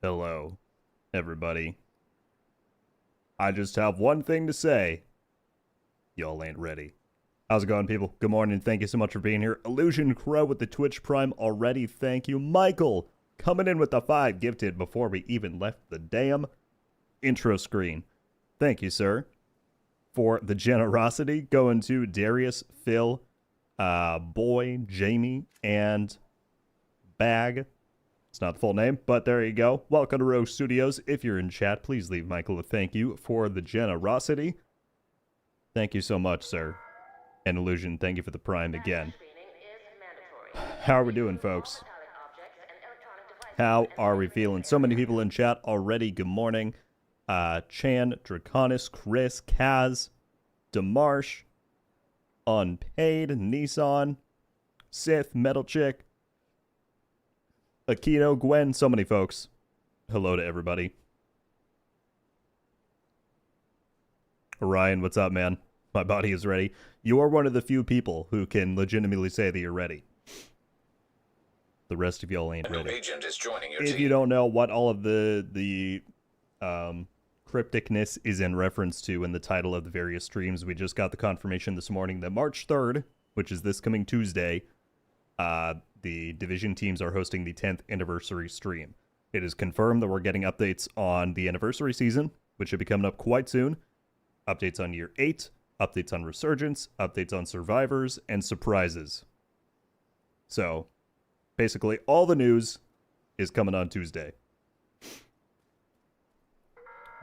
Hello, everybody. I just have one thing to say. Y'all ain't ready. How's it going, people? Good morning. Thank you so much for being here. Illusion Crow with the Twitch Prime already. Thank you. Michael coming in with the 5 gifted before we even left the damn intro screen. Thank you, sir, for the generosity. Going to Darius, Phil, Boy, Jamie, and Bag. It's not the full name, but there you go. Welcome to Rogue Studios. If you're in chat, please leave Michael a thank you for the generosity. Thank you so much, sir. And Illusion, thank you for the Prime again. How are we doing, folks? How are we feeling? So many people in chat already. Good morning. Chan, Draconis, Chris, Kaz, Demarsh, Unpaid, Nissan, Sith, Metal Chick, Akino, Gwen, so many folks. Hello to everybody. Orion, what's up, man? My body is ready. You are one of the few people who can legitimately say that you're ready. The rest of y'all ain't ready. Agent is joining your if team. you don't know what all of the crypticness is in reference to in the title of the various streams, we just got the confirmation this morning that March 3rd, which is this coming Tuesday, the Division teams are hosting the 10th anniversary stream. It is confirmed that we're getting updates on the anniversary season, which should be coming up quite soon. Updates on Year 8, updates on Resurgence, updates on Survivors, and surprises. So, basically, all the news is coming on Tuesday.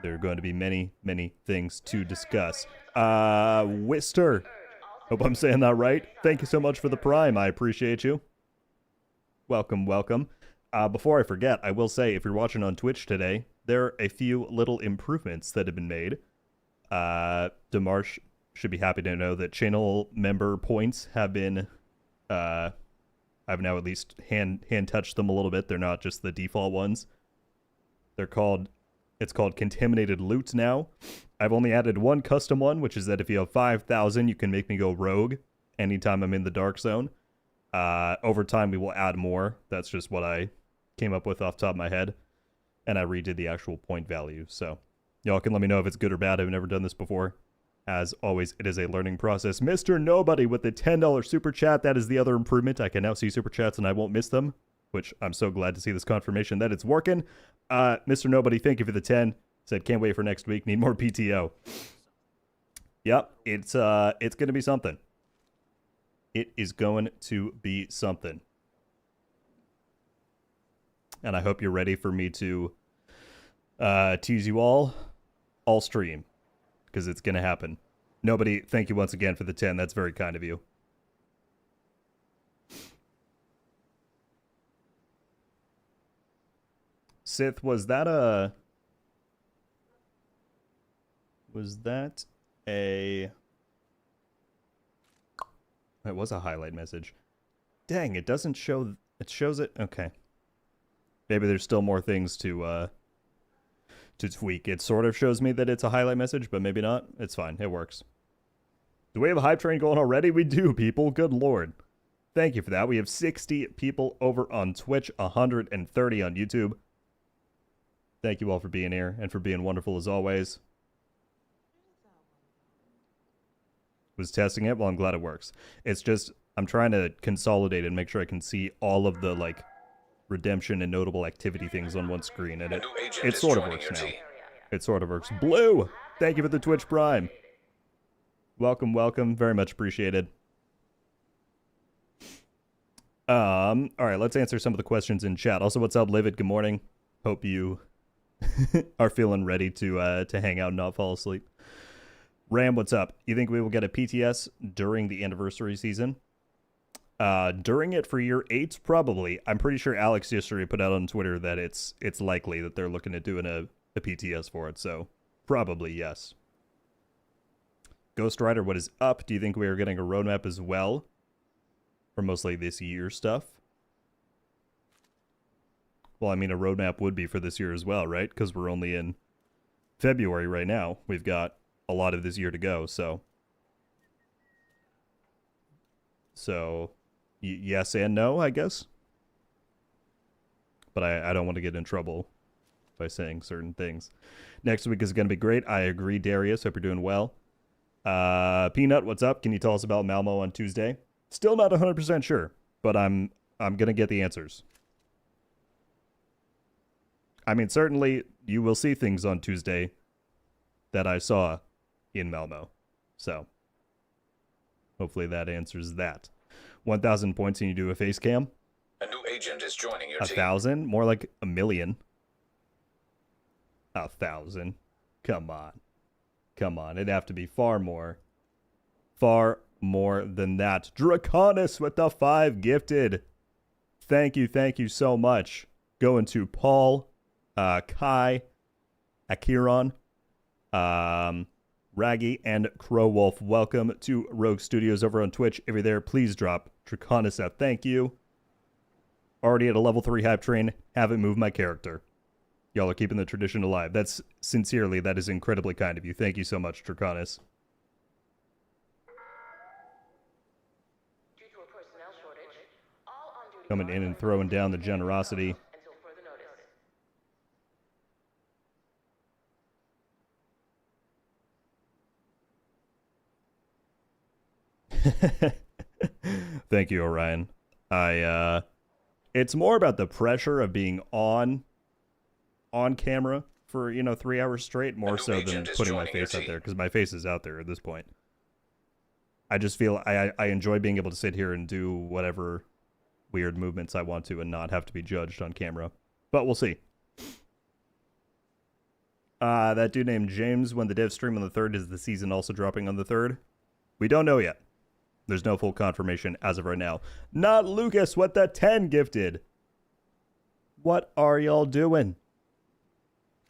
There are going to be many, many things to discuss. Wister, hope I'm saying that right. Thank you so much for the Prime. I appreciate you. Welcome, welcome. Before I forget, I will say, if you're watching on Twitch today, there are a few little improvements that have been made. Demarsh should be happy to know that channel member points have been, I've now at least hand touched them a little bit. They're not just the default ones. It's called Contaminated Loot now. I've only added one custom one, which is that if you have 5,000, you can make me go rogue anytime I'm in the dark zone. Over time, we will add more. That's just what I came up with off the top of my head. And I redid the actual point value. So y'all can let me know if it's good or bad. I've never done this before. As always, it is a learning process. Mr. Nobody with the $10 super chat. That is the other improvement. I can now see super chats and I won't miss them, which I'm so glad to see this confirmation that it's working. Mr. Nobody, thank you for the 10. Said, can't wait for next week. Need more PTO. Yep, it's going to be something. It is going to be something. And I hope you're ready for me to tease you all stream. Because it's going to happen. Nobody, thank you once again for the 10. That's very kind of you. Sith, was that a... It was a highlight message. Dang, it doesn't show... It shows it... Okay. Maybe there's still more things to tweak. It sort of shows me that it's a highlight message, but maybe not. It's fine. It works. Do we have a hype train going already? We do, people. Good lord. Thank you for that. We have 60 people over on Twitch, 130 on YouTube. Thank you all for being here and for being wonderful as always. Was testing it? Well, I'm glad it works. It's just, I'm trying to consolidate and make sure I can see all of the, like, redemption and notable activity things on one screen, and it sort of works now. It sort of works. Blue! Thank you for the Twitch Prime. Welcome, welcome. Very much appreciated. Alright, let's answer some of the questions in chat. Also, what's up, Livid? Good morning. Hope you are feeling ready to hang out and not fall asleep. Ram, what's up? You think we will get a PTS during the anniversary season? During it for year 8, probably. I'm pretty sure Alex yesterday put out on Twitter that it's likely that they're looking at doing a PTS for it, so probably yes. Ghost Rider, what is up? Do you think we are getting a roadmap as well? For mostly this year stuff? Well, I mean, a roadmap would be for this year as well, right? Because we're only in February right now. We've got a lot of this year to go, so... yes and no, I guess. But I don't want to get in trouble by saying certain things. Next week is going to be great. I agree, Darius. Hope you're doing well. Peanut, what's up? Can you tell us about Malmo on Tuesday? Still not 100% sure, but I'm going to get the answers. I mean, certainly you will see things on Tuesday that I saw in Malmo. So hopefully that answers that. 1,000 points and you do a face cam? A new agent is joining your team. 1,000? More like 1,000,000. 1,000. Come on. Come on. It'd have to be far more. Far more than that. Draconis with the 5 gifted. Thank you so much. Going to Paul, Kai, Akiron, Raggy, and Crow Wolf. Welcome to Rogue Studios over on Twitch. If you're there, please drop Draconis out. Thank you. Already at a level 3 hype train. Haven't moved my character. Y'all are keeping the tradition alive. That's sincerely, that is incredibly kind of you. Thank you so much, Draconis. Coming in and throwing down the generosity. Thank you, Orion. It's more about the pressure of being on camera for, 3 hours straight, more so than putting my face out there, because my face is out there at this point. I just feel I enjoy being able to sit here and do whatever weird movements I want to and not have to be judged on camera. But we'll see. That dude named James, when the dev stream on the 3rd, is the season also dropping on the 3rd? We don't know yet. There's no full confirmation as of right now. Not Lucas, what the 10 gifted. What are y'all doing?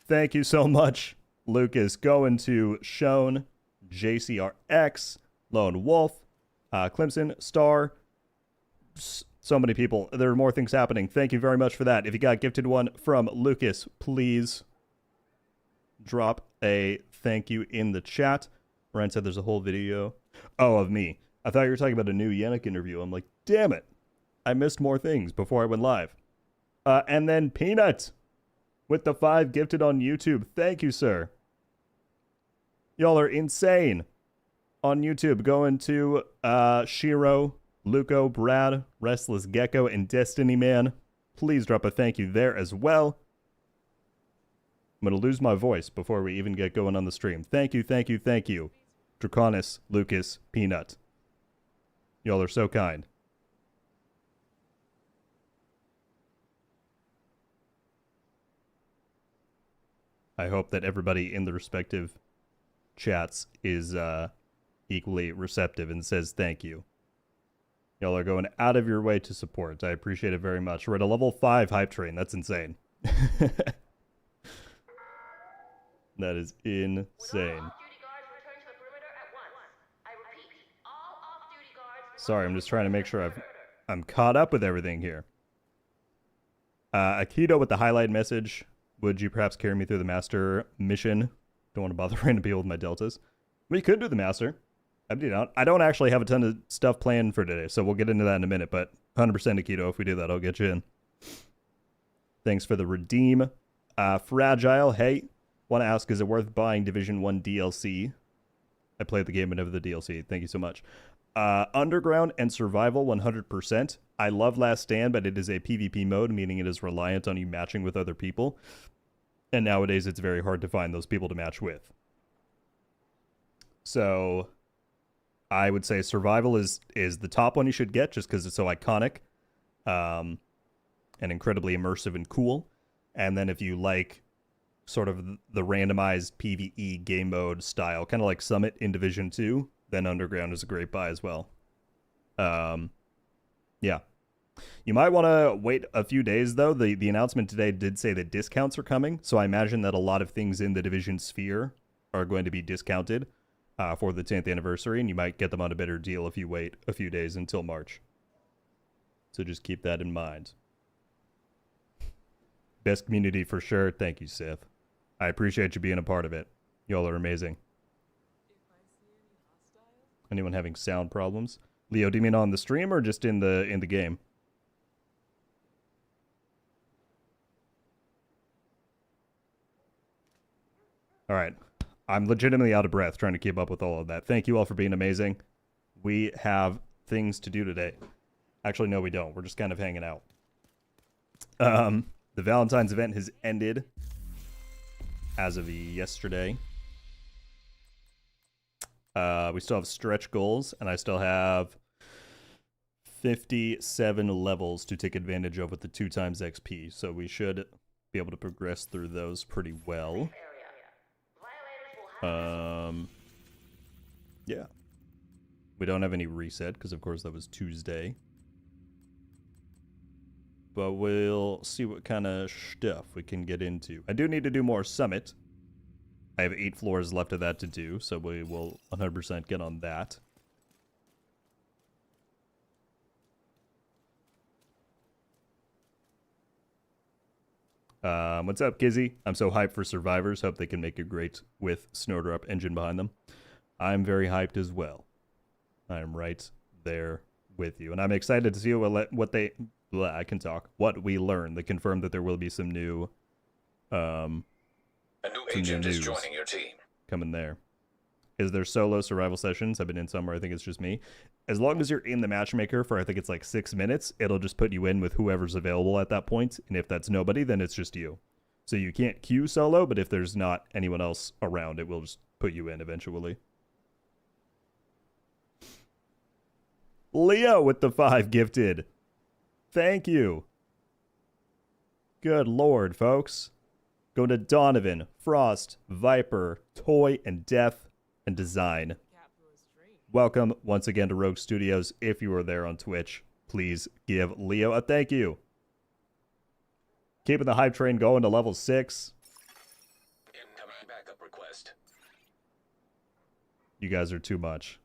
Thank you so much, Lucas. Going to Shone, JCRX, Lone Wolf, Clemson, Star. So many people. There are more things happening. Thank you very much for that. If you got gifted one from Lucas, please drop a thank you in the chat. Ryan said there's a whole video. Oh, of me. I thought you were talking about a new Yannick interview. I'm like, damn it. I missed more things before I went live. And then Peanut with the 5 gifted on YouTube. Thank you, sir. Y'all are insane on YouTube. Going to Shiro, Luco, Brad, Restless Gecko, and Destiny Man. Please drop a thank you there as well. I'm going to lose my voice before we even get going on the stream. Thank you. Draconis, Lucas, Peanut. Y'all are so kind. I hope that everybody in the respective chats is equally receptive and says thank you. Y'all are going out of your way to support. I appreciate it very much. We're at a level 5 hype train. That's insane. That is insane. Sorry, I'm just trying to make sure I'm caught up with everything here. Akito with the highlight message. Would you perhaps carry me through the master mission? Don't want to bother random people with my deltas. We could do the master. I don't actually have a ton of stuff planned for today, so we'll get into that in a minute, but 100% Akito, if we do that, I'll get you in. Thanks for the redeem. Fragile, hey, want to ask, is it worth buying Division 1 DLC? I played the game but never the DLC. Thank you so much. Underground and Survival, 100%. I love Last Stand, but it is a PvP mode, meaning it is reliant on you matching with other people. And nowadays, it's very hard to find those people to match with. So I would say Survival is the top one you should get, just because it's so iconic and incredibly immersive and cool. And then if you like sort of the randomized PvE game mode style, kind of like Summit in Division 2, then Underground is a great buy as well. Yeah. You might want to wait a few days, though. The announcement today did say that discounts are coming, so I imagine that a lot of things in the Division sphere are going to be discounted for the 10th anniversary, and you might get them on a better deal if you wait a few days until March. So just keep that in mind. Best community for sure. Thank you, Sith. I appreciate you being a part of it. Y'all are amazing. Anyone having sound problems? Leo, do you mean on the stream or just in the game? All right. I'm legitimately out of breath trying to keep up with all of that. Thank you all for being amazing. We have things to do today. Actually, no, we don't. We're just kind of hanging out. The Valentine's event has ended as of yesterday. We still have stretch goals, and I still have 57 levels to take advantage of with the 2 times XP. So we should be able to progress through those pretty well. Yeah. We don't have any reset, because of course that was Tuesday. But we'll see what kind of stuff we can get into. I do need to do more Summit. I have 8 floors left of that to do, so we will 100% get on that. What's up, Kizzy? I'm so hyped for Survivors. Hope they can make it great with Snowdrop engine behind them. I'm very hyped as well. I'm right there with you. And I'm excited to see what we learn. They confirmed that there will be some new A new agent is joining your team. Coming there. Is there solo survival sessions? I've been in some where I think it's just me. As long as you're in the matchmaker for I think it's like 6 minutes, it'll just put you in with whoever's available at that point. And if that's nobody, then it's just you. So you can't queue solo, but if there's not anyone else around, it will just put you in eventually. Leo with the 5 gifted. Thank you. Good lord, folks. Go to Donovan, Frost, Viper, Toy, and Death, and Design. Welcome once again to Rogue Studios. If you are there on Twitch, please give Leo a thank you. Keeping the hype train going to level 6. Incoming backup request. You guys are too much.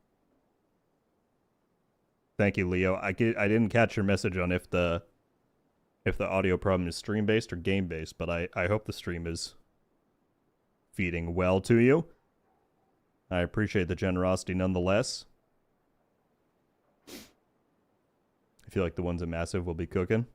Thank you, Leo. I didn't catch your message on if the audio problem is stream-based or game-based, but I hope the stream is feeding well to you. I appreciate the generosity nonetheless. I feel like the ones at Massive will be cooking.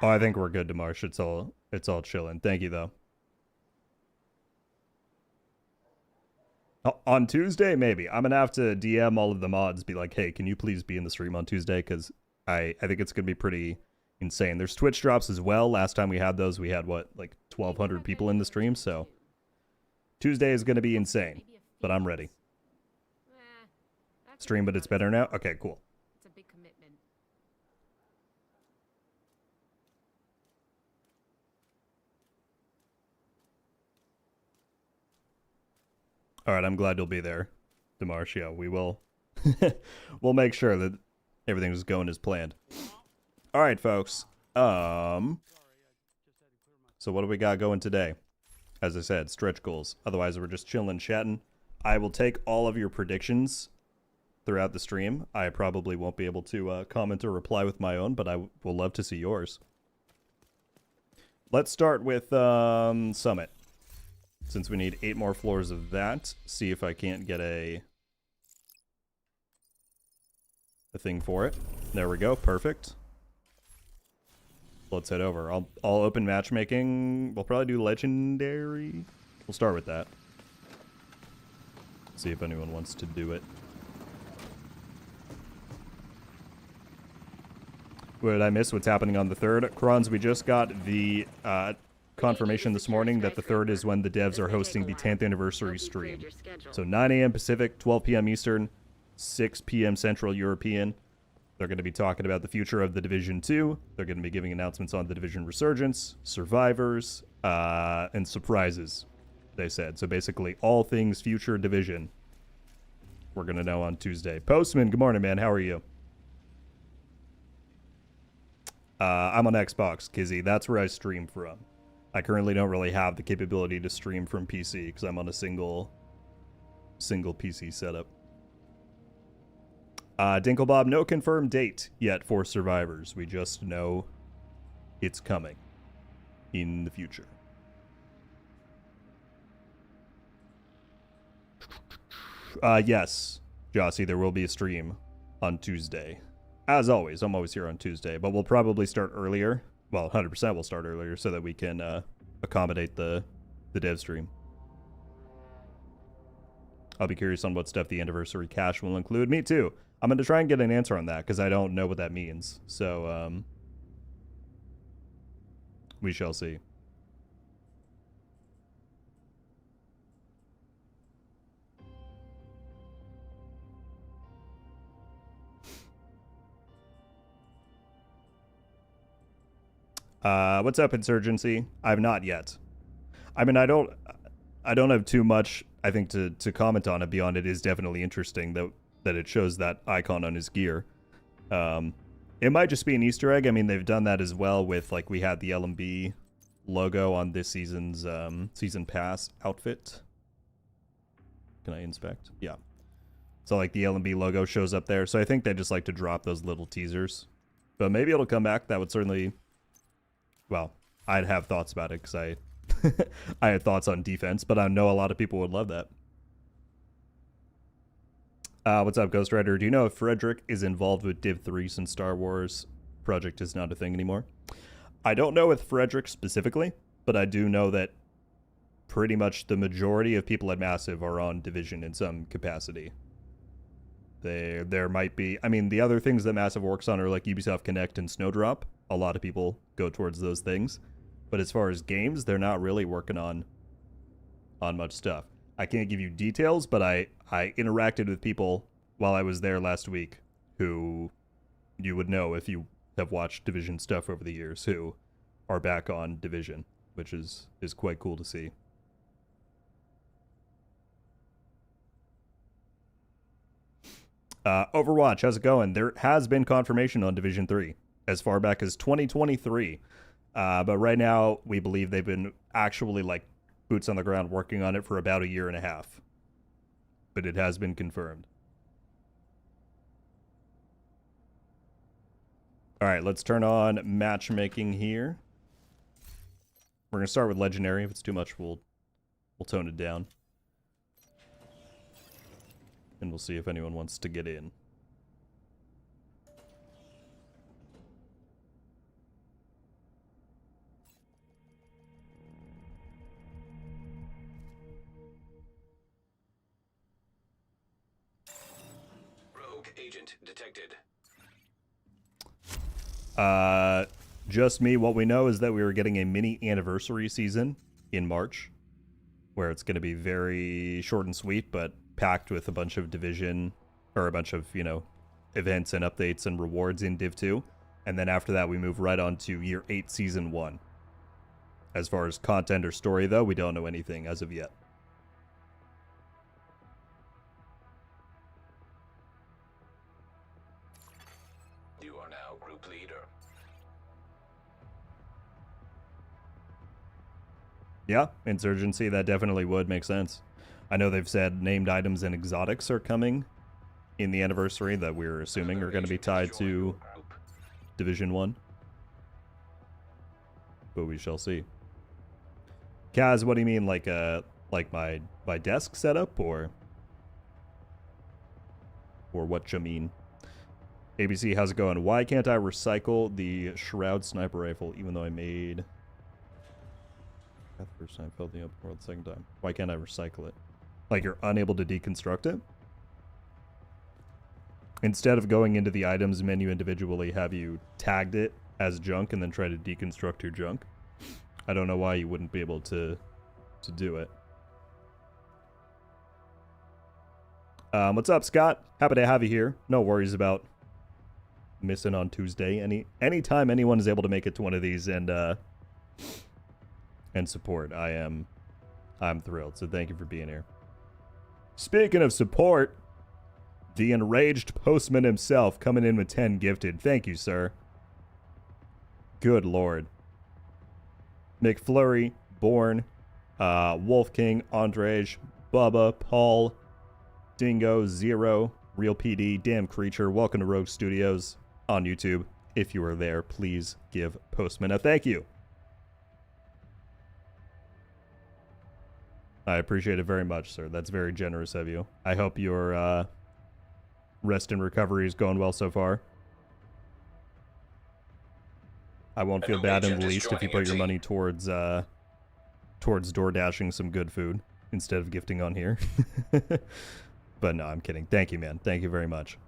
Oh, I think we're good to Marsh. It's all chilling. Thank you though. On Tuesday, maybe. I'm gonna have to DM all of the mods, be like, hey, can you please be in the stream on Tuesday? Because I think it's gonna be pretty insane. There's Twitch drops as well. Last time we had those, we had what, like 1,200 people in the stream. So Tuesday is gonna be insane. But I'm ready. Stream, but it's better now. Okay, cool. It's a big commitment. All right, I'm glad you'll be there, Demarsh. Yeah, we will. We'll make sure that everything's going as planned. All right, folks. So what do we got going today? As I said, stretch goals. Otherwise, we're just chilling, chatting. I will take all of your predictions throughout the stream. I probably won't be able to comment or reply with my own, but I will love to see yours. Let's start with Summit. Since we need 8 more floors of that, see if I can't get a thing for it. There we go, perfect. Let's head over. I'll open matchmaking. We'll probably do legendary. We'll start with that. See if anyone wants to do it. What did I miss? What's happening on the 3rd? Krons, we just got the confirmation this morning that the 3rd is when the devs are hosting the 10th anniversary stream. So 9 a.m. Pacific, 12 p.m. Eastern, 6 p.m. Central European. They're going to be talking about the future of the Division 2. They're going to be giving announcements on the Division Resurgence, Survivors, and surprises, they said. So basically all things future Division we're going to know on Tuesday. Postman, good morning, man. How are you? I'm on Xbox, Kizzy. That's where I stream from. I currently don't really have the capability to stream from PC because I'm on a single PC setup. Dinklebob, no confirmed date yet for Survivors. We just know it's coming in the future. Yes, Jossie, there will be a stream on Tuesday. As always, I'm always here on Tuesday, but we'll probably start earlier. Well, 100% we'll start earlier so that we can accommodate the dev stream. I'll be curious on what stuff the anniversary cache will include. Me too. I'm going to try and get an answer on that because I don't know what that means. So, we shall see. What's up, Insurgency? I've not yet. I mean, I don't have too much, I think, to comment on it beyond it is definitely interesting that it shows that icon on his gear. It might just be an Easter egg. I mean, they've done that as well with, like, we had the LMB logo on this season's season pass outfit. Can I inspect? Yeah. So, like, the LMB logo shows up there. So I think they just like to drop those little teasers. But maybe it'll come back. That would certainly... Well, I'd have thoughts about it because I I had thoughts on defense, but I know a lot of people would love that. What's up, Ghost Rider? Do you know if Frederick is involved with Div 3 since Star Wars project is not a thing anymore? I don't know with Frederick specifically, but I do know that pretty much the majority of people at Massive are on Division in some capacity. There might be... I mean, the other things that Massive works on are like Ubisoft Connect and Snowdrop. A lot of people go towards those things. But as far as games, they're not really working on much stuff. I can't give you details, but I interacted with people while I was there last week who you would know if you have watched Division stuff over the years who are back on Division, which is quite cool to see. Overwatch, how's it going? There has been confirmation on Division 3 as far back as 2023. But right now, we believe they've been actually, like, boots on the ground working on it for about a year and a half. But it has been confirmed. All right, let's turn on matchmaking here. We're going to start with Legendary. If it's too much, we'll tone it down. And we'll see if anyone wants to get in. Rogue agent detected. Just me. What we know is that we were getting a mini anniversary season in March, where it's going to be very short and sweet, but packed with a bunch of Division, or a bunch of, you know, events and updates and rewards in Div 2. And then after that, we move right on to Year 8, Season 1. As far as content or story, though, we don't know anything as of yet. You are now group leader. Yeah, Insurgency, that definitely would make sense. I know they've said named items and exotics are coming in the anniversary that we're assuming are going to be tied to Division 1. But we shall see. Kaz, what do you mean, like my desk setup, or what you mean? ABC, how's it going? Why can't I recycle the Shroud sniper rifle even though I made... The first time, filled the open world the second time. Why can't I recycle it? Like, you're unable to deconstruct it? Instead of going into the items menu individually, have you tagged it as junk and then try to deconstruct your junk? I don't know why you wouldn't be able to do it. What's up, Scott? Happy to have you here. No worries about missing on Tuesday. Anytime anyone is able to make it to one of these and support, I'm thrilled. So thank you for being here. Speaking of support, the enraged postman himself coming in with 10 gifted. Thank you, sir. Good lord. McFlurry, Born, Wolf King, Andrej, Bubba, Paul, Dingo, Zero, Real PD, Damn Creature. Welcome to Rogue Studios on YouTube. If you are there, please give Postman a thank you. I appreciate it very much, sir. That's very generous of you. I hope your rest and recovery is going well so far. I won't feel bad in the least if you put your money towards door dashing some good food instead of gifting on here. But no, I'm kidding. Thank you, man. Thank you very much.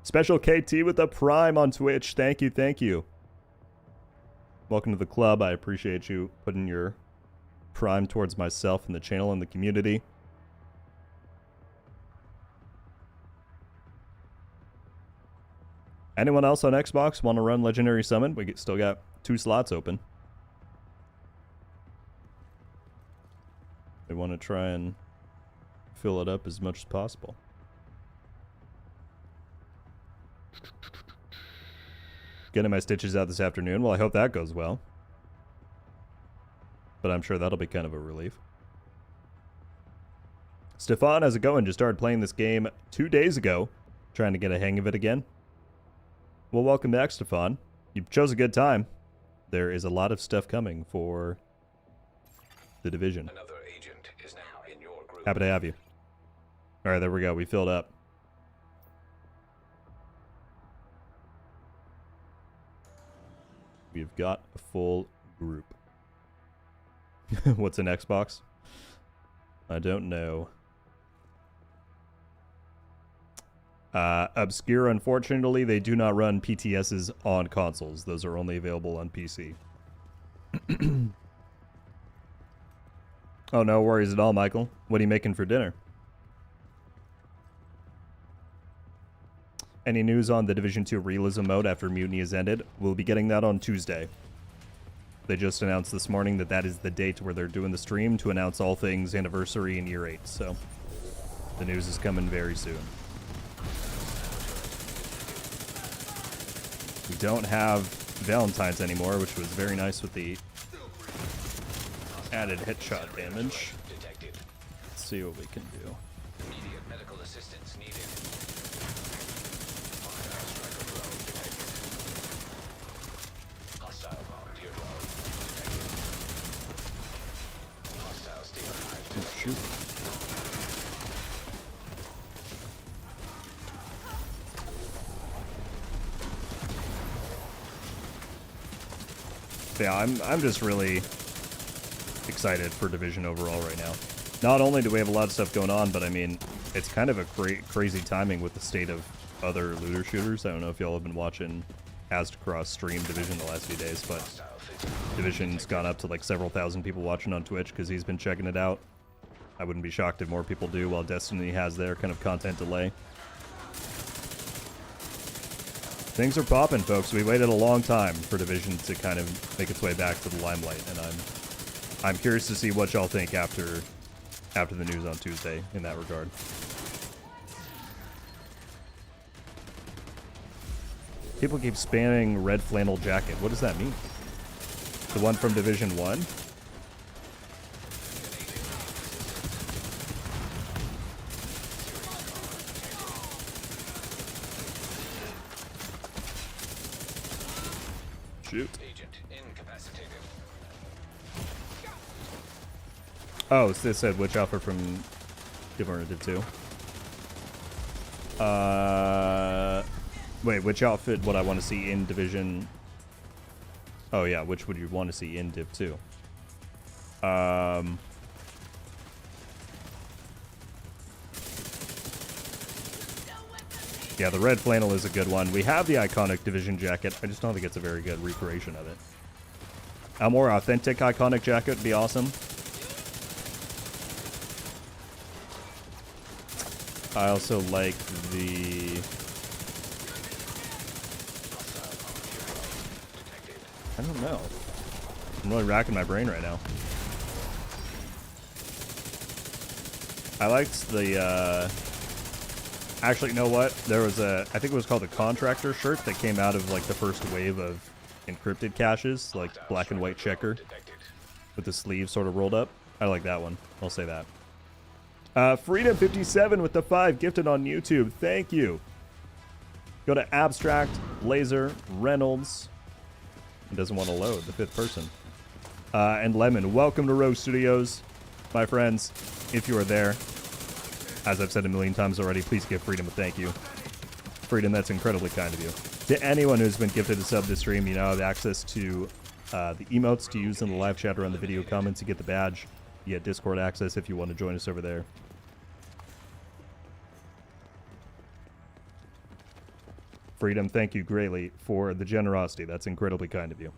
Special KT with the Prime on Twitch. Thank you, thank you. Welcome to the club. I appreciate you putting your Prime towards myself and the channel and the community. Anyone else on Xbox want to run Legendary Summon? We still got 2 slots open. They want to try and fill it up as much as possible. Getting my stitches out this afternoon. Well, I hope that goes well. But I'm sure that'll be kind of a relief. Stefan, how's it going? Just started playing this game 2 days ago. Trying to get a hang of it again. Well, welcome back, Stefan. You chose a good time. There is a lot of stuff coming for the Division. Another agent is now in your group. Happy to have you. All right, there we go. We filled up. We've got a full group. What's an Xbox? I don't know. Obscure, unfortunately, they do not run PTSs on consoles. Those are only available on PC. Oh, no worries at all, Michael. What are you making for dinner? Any news on the Division 2 realism mode after Mutiny has ended? We'll be getting that on Tuesday. They just announced this morning that that is the date where they're doing the stream to announce all things anniversary in Year 8. So the news is coming very soon. We don't have Valentine's anymore, which was very nice with the added headshot damage. Let's see what we can do. Immediate medical assistance needed. Hostile volunteer drone detected. Hostile steel hive Oh, shoot. Yeah, I'm just really excited for Division overall right now. Not only do we have a lot of stuff going on, but I mean, it's kind of a crazy timing with the state of other looter shooters. I don't know if y'all have been watching Aztecross stream Division the last few days, but Division's gone up to like several thousand people watching on Twitch because he's been checking it out. I wouldn't be shocked if more people do, while Destiny has their kind of content delay. Things are popping, folks. We waited a long time for Division to kind of make its way back to the limelight, and I'm curious to see what y'all think after the news on Tuesday in that regard. People keep spamming red flannel jacket. What does that mean? The one from Division 1? Shoot. agent incapacitated. Oh, so they said which outfit from Div 2? Wait, which outfit would I want to see in Division? Oh yeah, which would you want to see in Div 2? Yeah, the red flannel is a good one. We have the iconic Division jacket. I just don't think it's a very good recreation of it. A more authentic iconic jacket would be awesome. I also like the... I don't know. I'm really racking my brain right now. I liked the, actually, you know what? There was a, I think it was called the Contractor shirt that came out of, like, the first wave of encrypted caches, like black and white checker with the sleeves sort of rolled up. I like that one. I'll say that. Freedom57 with the 5 gifted on YouTube. Thank you. Go to Abstract, Laser, Reynolds. It doesn't want to load, the 5th person. And Lemon, welcome to Rogue Studios. My friends, if you are there, as I've said a million times already, please give Freedom a thank you. Freedom, that's incredibly kind of you. To anyone who's been gifted a sub to stream, you now have access to the emotes to use in the live chat or on the video comments. You get the badge. You get Discord access if you want to join us over there. Freedom, thank you greatly for the generosity. That's incredibly kind of you.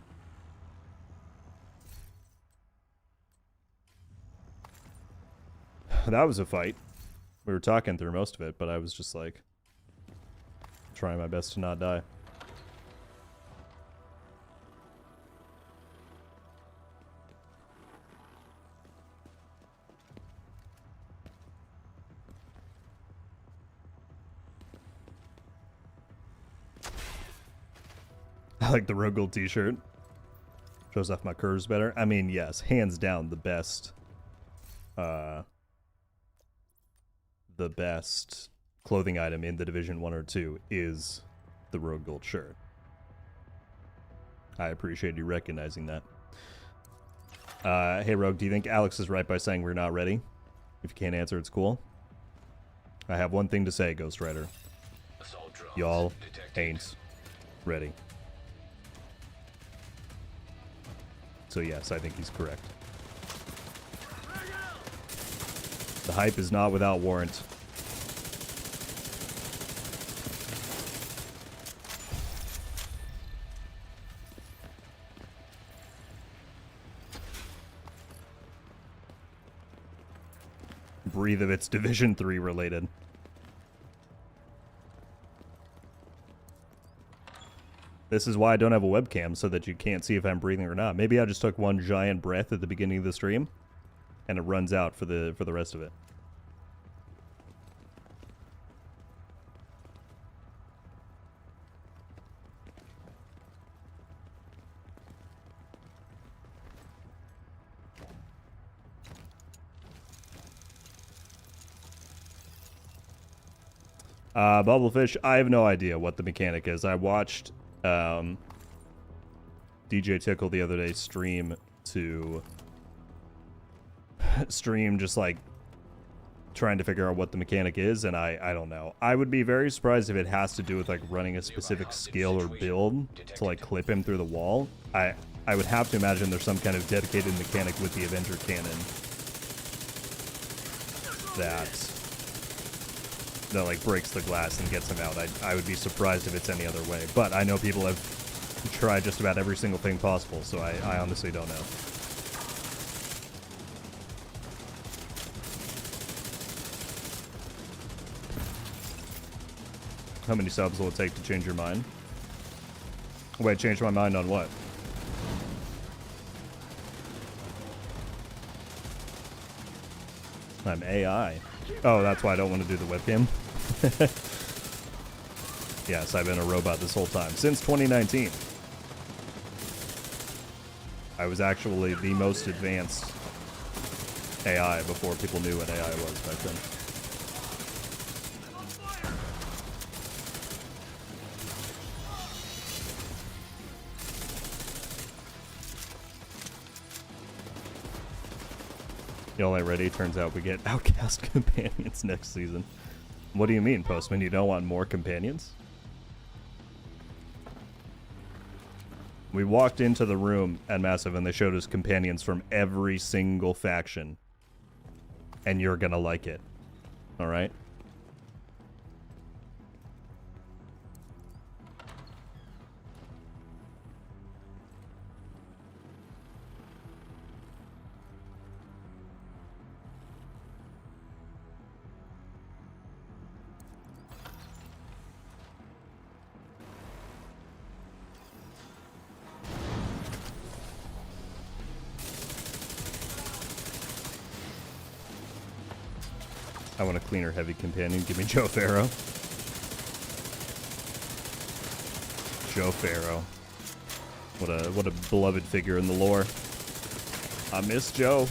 That was a fight. We were talking through most of it, but I was just like trying my best to not die. I like the RogueGold t-shirt. Shows off my curves better. I mean, yes, hands down the best clothing item in the Division 1 or 2 is the RogueGold shirt. I appreciate you recognizing that. Hey Rogue, do you think Alex is right by saying we're not ready? If you can't answer, it's cool. I have one thing to say, Ghost Rider. Y'all ain't ready. So yes, I think he's correct. The hype is not without warrant. Breathe if it's Division 3 related. This is why I don't have a webcam, so that you can't see if I'm breathing or not. Maybe I just took one giant breath at the beginning of the stream, and it runs out for the rest of it. Bubblefish, I have no idea what the mechanic is. I watched DJ Tickle the other day stream just like trying to figure out what the mechanic is, and I don't know. I would be very surprised if it has to do with like running a specific skill or build to like clip him through the wall. I would have to imagine there's some kind of dedicated mechanic with the Avenger cannon that like breaks the glass and gets him out. I would be surprised if it's any other way. But I know people have tried just about every single thing possible, so I honestly don't know. How many subs will it take to change your mind? Wait, change my mind on what? I'm AI. Oh, that's why I don't want to do the webcam? Yes, I've been a robot this whole time. Since 2019. I was actually the most advanced AI before people knew what AI was back then. Y'all ain't ready. Turns out we get outcast companions next season. What do you mean, Postman? You don't want more companions? We walked into the room at Massive and they showed us companions from every single faction. And you're gonna like it. Alright? I want a cleaner heavy companion. Give me Joe Farrow. Joe Farrow. What a beloved figure in the lore. I miss Joe.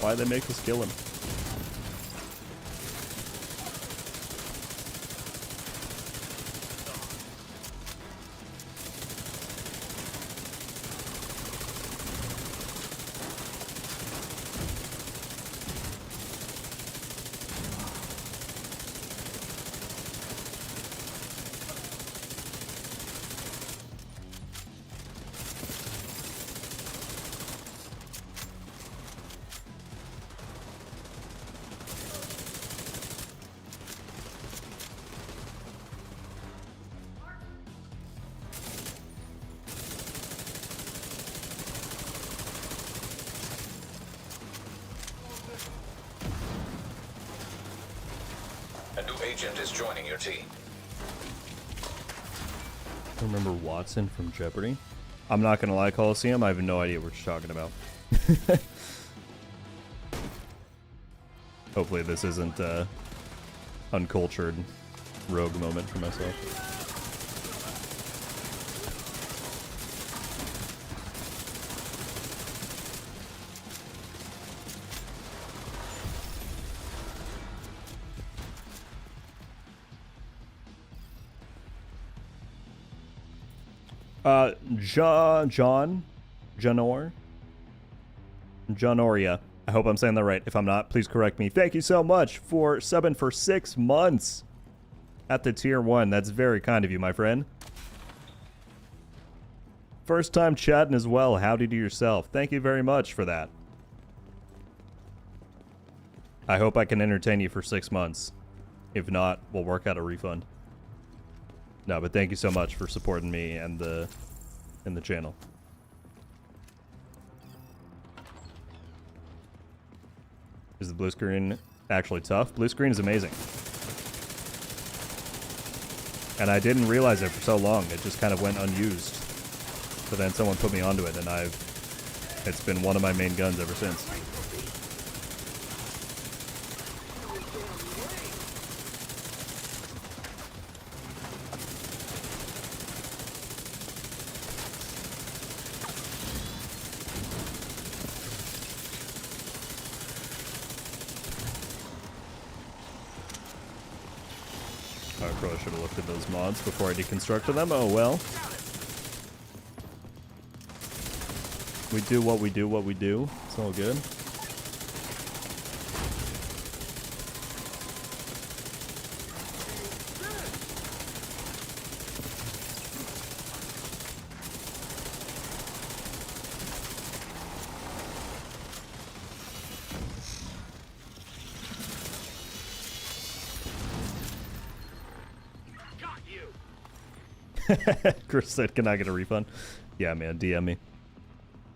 Why'd they make us kill him? agent is joining your team. Remember Watson from Jeopardy? I'm not gonna lie, Coliseum, I have no idea what you're talking about. Hopefully this isn't uncultured rogue moment for myself. Jonoria. I hope I'm saying that right. If I'm not, please correct me. Thank you so much for subbing for 6 months at the tier 1. That's very kind of you, my friend. First time chatting as well. Howdy to yourself. Thank you very much for that. I hope I can entertain you for 6 months. If not, we'll work out a refund. No, but thank you so much for supporting me and the channel. Is the blue screen actually tough? Blue screen is amazing. And I didn't realize it for so long. It just kind of went unused. But then someone put me onto it, and it's been one of my main guns ever since. I probably should have looked at those mods before I deconstructed them. Oh well. We do what we do. It's all good. Chris said, can I get a refund? Yeah, man, DM me.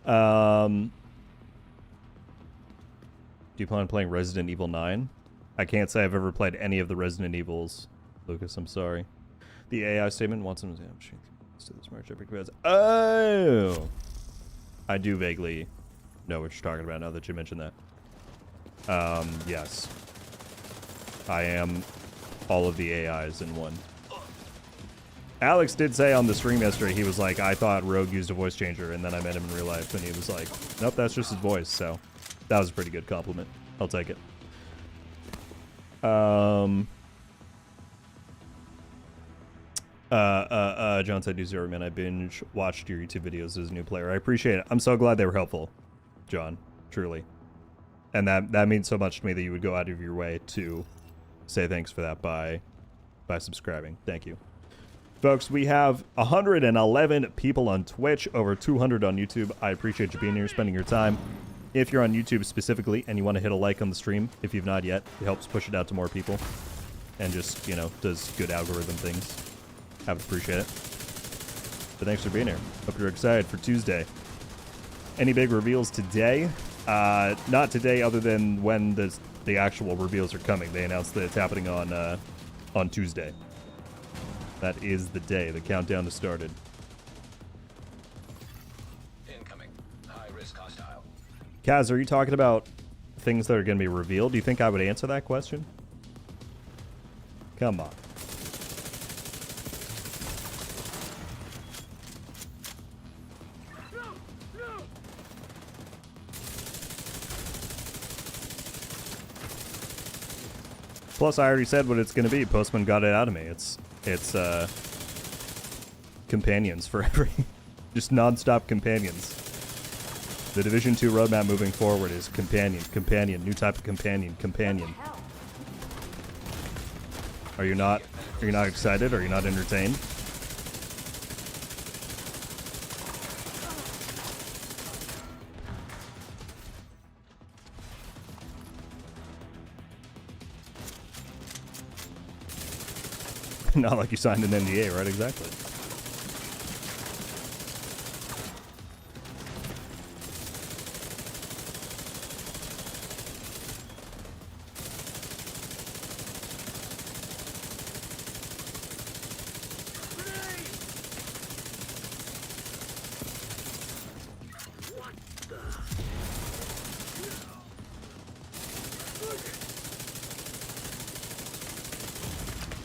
Do you plan on playing Resident Evil 9? I can't say I've ever played any of the Resident Evils. Lucas, I'm sorry. The AI statement wants him to the smart chip. Oh! I do vaguely know what you're talking about now that you mentioned that. Yes. I am all of the AIs in one. Alex did say on the stream yesterday, he was like, I thought Rogue used a voice changer, and then I met him in real life, and he was like, nope, that's just his voice, so that was a pretty good compliment. I'll take it. John said, do zero, man, I binge watched your YouTube videos as a new player. I appreciate it. I'm so glad they were helpful, John, truly. And that means so much to me that you would go out of your way to say thanks for that by subscribing. Thank you. Folks, we have 111 people on Twitch, over 200 on YouTube. I appreciate you being here, spending your time. If you're on YouTube specifically and you want to hit a like on the stream, if you've not yet, it helps push it out to more people. And just, you know, does good algorithm things. I would appreciate it. But thanks for being here. Hope you're excited for Tuesday. Any big reveals today? Not today, other than when the actual reveals are coming. They announced that it's happening on Tuesday. That is the day. The countdown has started. Incoming. High risk hostile. Kaz, are you talking about things that are going to be revealed? Do you think I would answer that question? Come on. Plus, I already said what it's going to be. Postman got it out of me. It's companions for every... just non-stop companions. The Division 2 roadmap moving forward is companion, new type of companion. Are you not excited? Are you not entertained? Not like you signed an NDA, right? Exactly.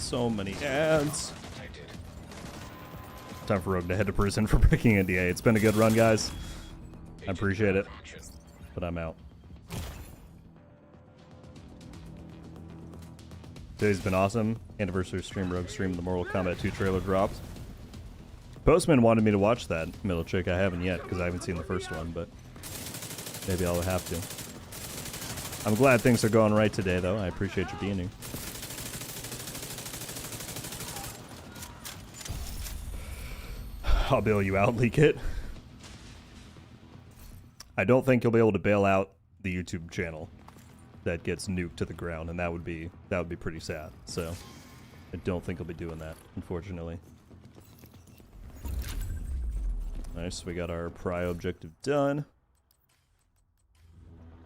So many ads. Time for Rogue to head to prison for breaking NDA. It's been a good run, guys. I appreciate it. But I'm out. Today's been awesome. Anniversary stream, Rogue stream, the Mortal Kombat 2 trailer dropped. Postman wanted me to watch that, Middle Chick. I haven't yet because I haven't seen the first one, but maybe I'll have to. I'm glad things are going right today, though. I appreciate you being here. I'll bail you out, leak it. I don't think you'll be able to bail out the YouTube channel that gets nuked to the ground, and that would be pretty sad. So I don't think I'll be doing that, unfortunately. Nice, we got our prio objective done.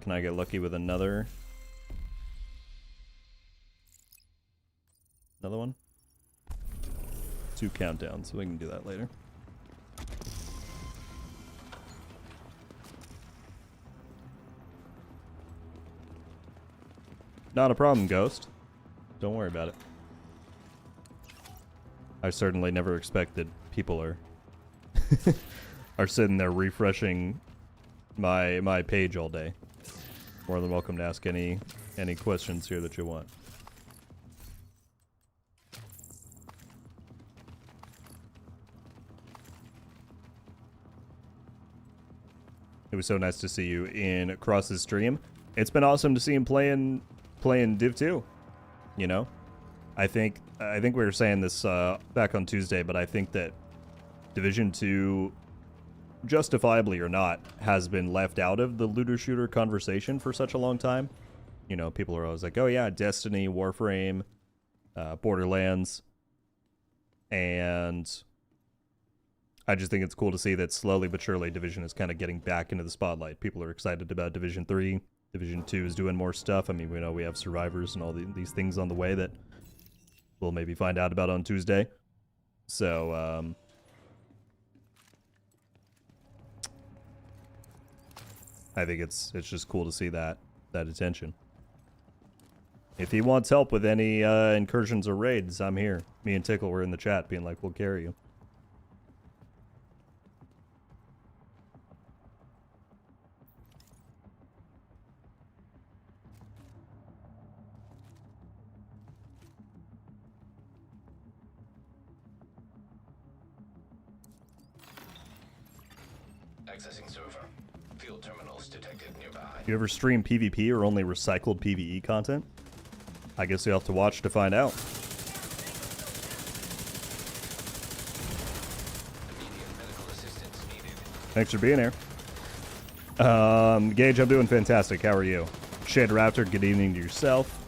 Can I get lucky with another one? 2 countdowns, so we can do that later. Not a problem, Ghost. Don't worry about it. I certainly never expected people are sitting there refreshing my page all day. More than welcome to ask any questions here that you want. It was so nice to see you in Cross's stream. It's been awesome to see him playing Div 2. You know, I think we were saying this back on Tuesday, but I think that Division 2, justifiably or not, has been left out of the looter shooter conversation for such a long time. You know, people are always like, oh yeah, Destiny, Warframe, Borderlands, and I just think it's cool to see that slowly but surely Division is kind of getting back into the spotlight. People are excited about Division 3. Division 2 is doing more stuff. I mean, we know we have Survivors and all these things on the way that we'll maybe find out about on Tuesday. So, I think it's just cool to see that attention. If he wants help with any incursions or raids, I'm here. Me and Tickle were in the chat being like, we'll carry you. Accessing server. Field terminals detected nearby. You ever stream PvP or only recycled PvE content? I guess you'll have to watch to find out. Immediate medical assistance needed. Thanks for being here. Gage, I'm doing fantastic. How are you? Shade Raptor, good evening to yourself.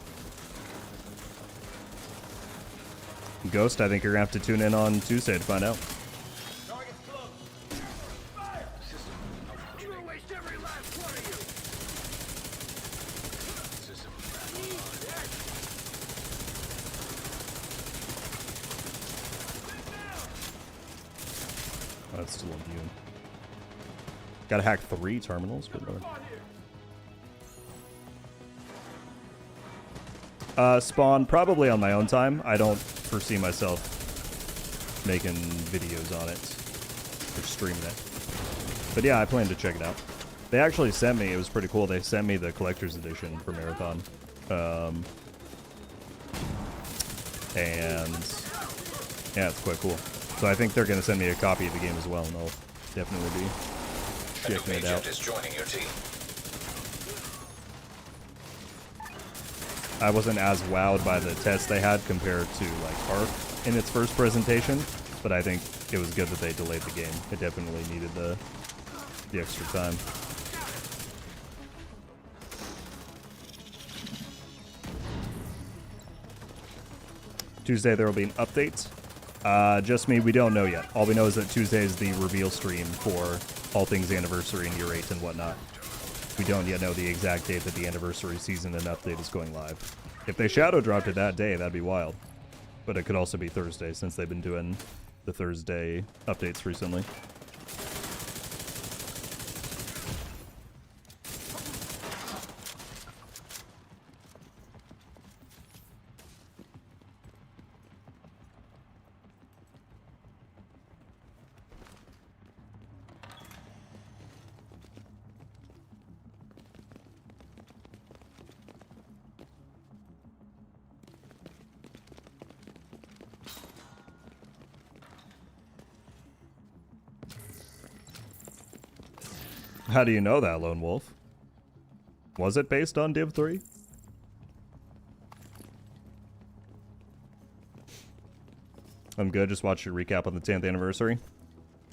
Ghost, I think you're going to have to tune in on Tuesday to find out. Oh, it's still immune. Gotta hack 3 terminals. Good lord. Spawn, probably on my own time. I don't foresee myself making videos on it or streaming it. But yeah, I plan to check it out. They actually sent me, it was pretty cool, they sent me the collector's edition for Marathon. And yeah, it's quite cool. So I think they're going to send me a copy of the game as well, and I'll definitely be checking it out. Is joining your team. I wasn't as wowed by the test they had compared to like Ark in its first presentation, but I think it was good that they delayed the game. It definitely needed the extra time. Tuesday there will be an update. Just me, we don't know yet. All we know is that Tuesday is the reveal stream for all things anniversary and year 8 and whatnot. We don't yet know the exact date that the anniversary season and update is going live. If they shadow dropped it that day, that'd be wild. But it could also be Thursday, since they've been doing the Thursday updates recently. How do you know that, Lone Wolf? Was it based on Div 3? I'm good. Just watched your recap on the 10th anniversary.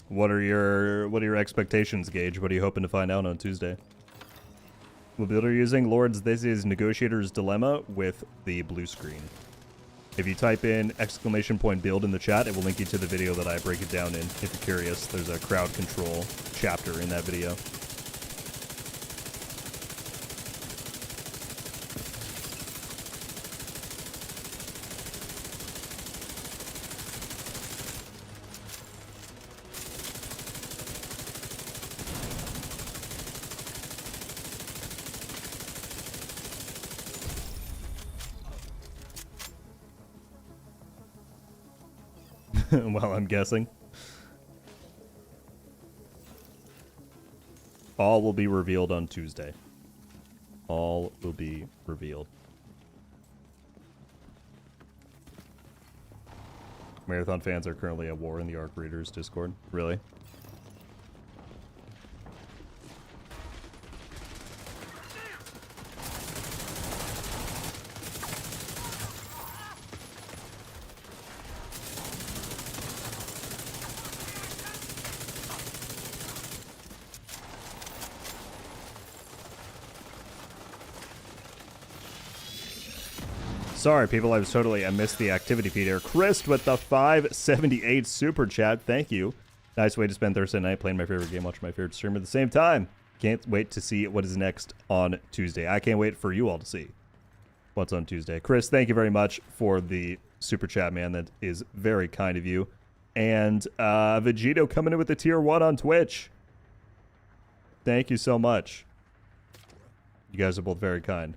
What are your expectations, Gage? What are you hoping to find out on Tuesday? We'll be using Lords. This is Negotiator's Dilemma with the blue screen. If you type in !build in the chat, it will link you to the video that I break it down in. If you're curious, there's a crowd control chapter in that video. Well, I'm guessing. All will be revealed on Tuesday. All will be revealed. Marathon fans are currently at war in the Arc Readers Discord. Really? Sorry, people, I missed the activity feed here. Chris with the 578 super chat. Thank you. Nice way to spend Thursday night playing my favorite game, watching my favorite streamer at the same time. Can't wait to see what is next on Tuesday. I can't wait for you all to see what's on Tuesday. Chris, thank you very much for the super chat, man. That is very kind of you. And Vegito coming in with the tier 1 on Twitch. Thank you so much. You guys are both very kind.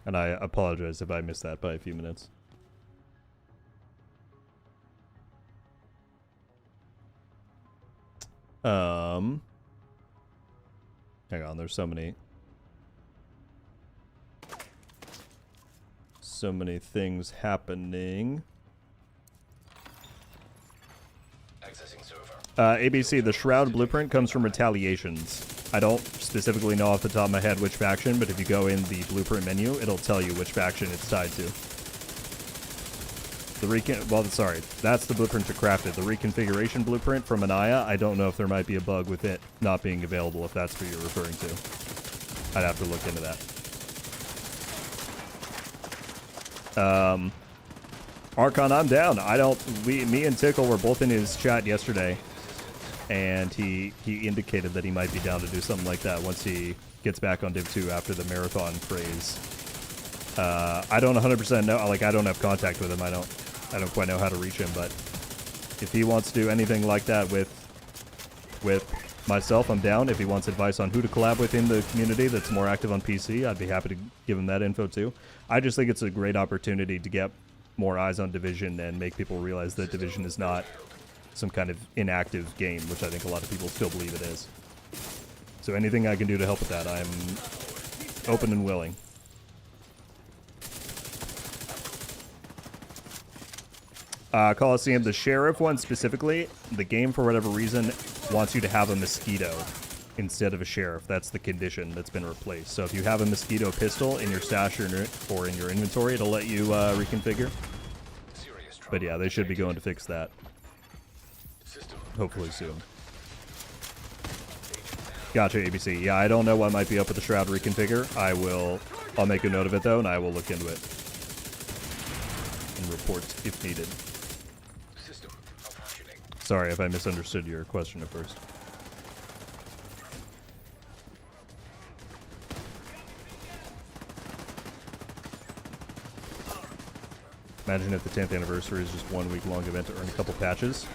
And I apologize if I missed that by a few minutes. Hang on, there's so many things happening. Accessing server. ABC, the Shroud blueprint comes from Retaliations. I don't specifically know off the top of my head which faction, but if you go in the blueprint menu, it'll tell you which faction it's tied to. That's the blueprint to craft it. The reconfiguration blueprint from Anaya, I don't know if there might be a bug with it not being available, if that's what you're referring to. I'd have to look into that. Archon, I'm down. Me and Tickle were both in his chat yesterday, and he indicated that he might be down to do something like that once he gets back on Div 2 after the marathon craze. I don't 100% know, like, I don't have contact with him. I don't quite know how to reach him, but if he wants to do anything like that with myself, I'm down. If he wants advice on who to collab with in the community that's more active on PC, I'd be happy to give him that info too. I just think it's a great opportunity to get more eyes on Division and make people realize that Division is not some kind of inactive game, which I think a lot of people still believe it is. So anything I can do to help with that, I'm open and willing. Coliseum, the Sheriff one specifically, the game for whatever reason wants you to have a Mosquito instead of a Sheriff. That's the condition that's been replaced. So if you have a Mosquito pistol in your stash or in your inventory, it'll let you reconfigure. But yeah, they should be going to fix that. Hopefully soon. Gotcha, ABC. Yeah, I don't know what might be up with the Shroud reconfigure. I'll make a note of it though, and I will look into it and report if needed. Sorry if I misunderstood your question at first. Imagine if the 10th anniversary is just 1 week long event to earn a couple patches.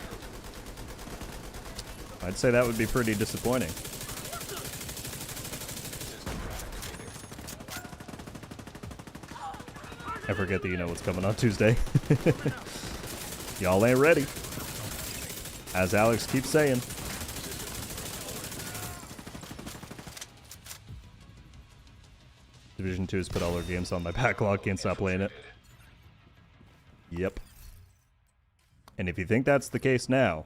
I'd say that would be pretty disappointing. I forget that you know what's coming on Tuesday. Y'all ain't ready. As Alex keeps saying. Division 2 has put all their games on my backlog. Can't stop playing it. Yep. And if you think that's the case now,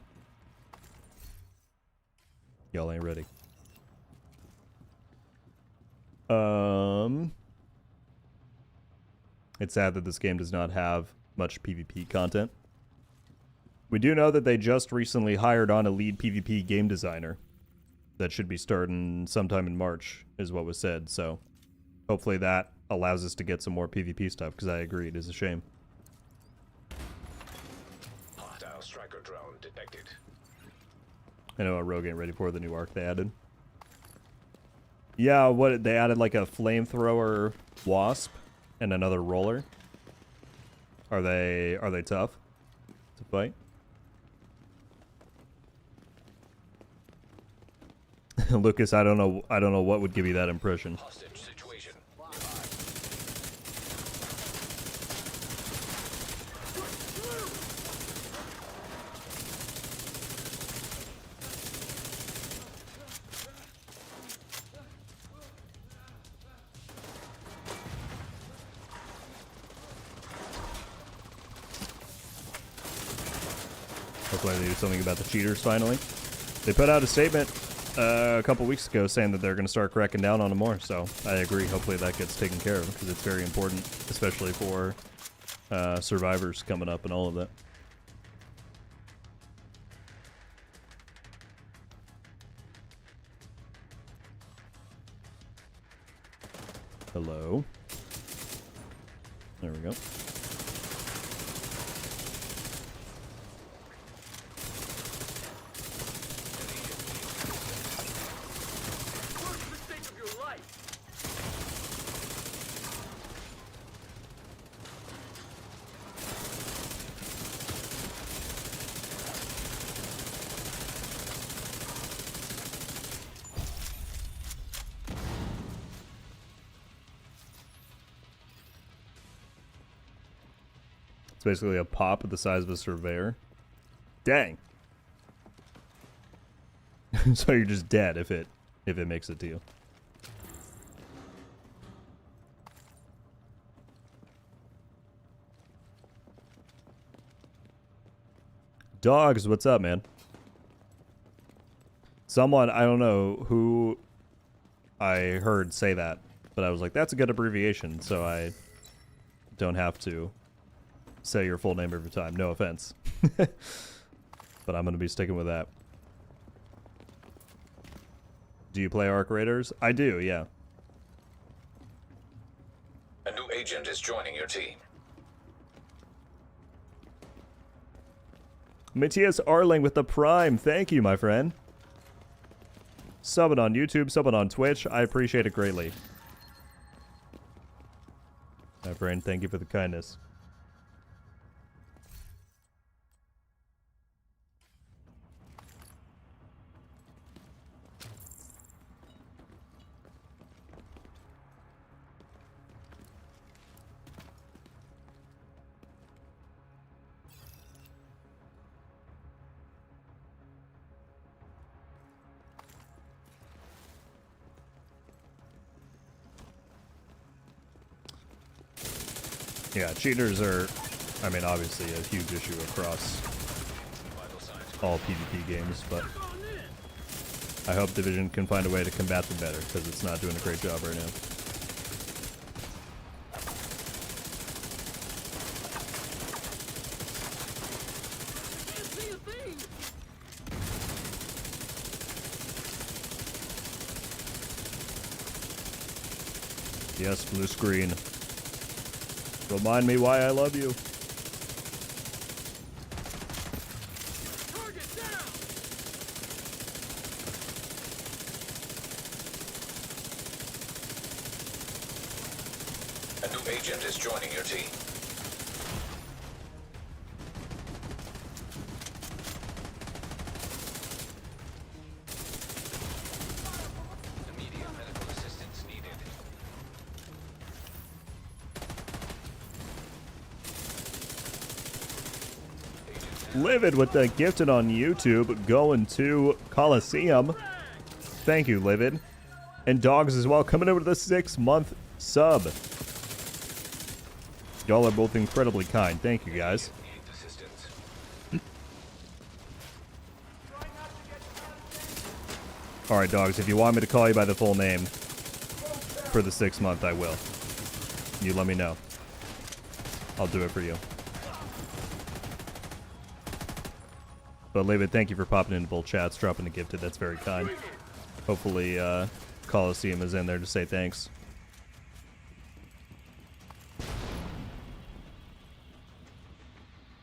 Y'all ain't ready. It's sad that this game does not have much PvP content. We do know that they just recently hired on a lead PvP game designer. That should be starting sometime in March, is what was said, so hopefully that allows us to get some more PvP stuff, because I agree, it is a shame. Hostile striker drone detected. I know Rogue ain't ready for the new arc they added. Yeah, what they added, like a flamethrower wasp and another roller. Are they tough to fight? Lucas, I don't know what would give you that impression. Hostage situation. Hopefully they do something about the cheaters finally. They put out a statement a couple weeks ago saying that they're going to start cracking down on them more, so I agree. Hopefully that gets taken care of, because it's very important, especially for survivors coming up and all of that. Hello. There we go. Basically a pop the size of a surveyor. Dang. So you're just dead if it makes it to you. Dogs, what's up, man? Someone, I don't know who I heard say that, but I was like, that's a good abbreviation, so I don't have to say your full name every time. No offense. But I'm going to be sticking with that. Do you play Arc Raiders? I do, yeah. A new agent is joining your team. Matthias Arling with the Prime. Thank you, my friend. Subbing on YouTube, subbing on Twitch. I appreciate it greatly. My friend, thank you for the kindness. Yeah, cheaters are, I mean, obviously a huge issue across all PvP games, but I hope Division can find a way to combat them better, because it's not doing a great job right now. Yes, blue screen. Remind me why I love you. Target down. A new agent is joining your team. Immediate medical assistance needed. Livid with the gifted on YouTube, going to Coliseum. Thank you, Livid. And Dogs as well, coming over to the 6-month sub. Y'all are both incredibly kind. Thank you, guys. Alright, dogs, if you want me to call you by the full name for the 6th month, I will. You let me know. I'll do it for you. But Livid, thank you for popping into both chats, dropping the gifted. That's very kind. Hopefully, Coliseum is in there to say thanks.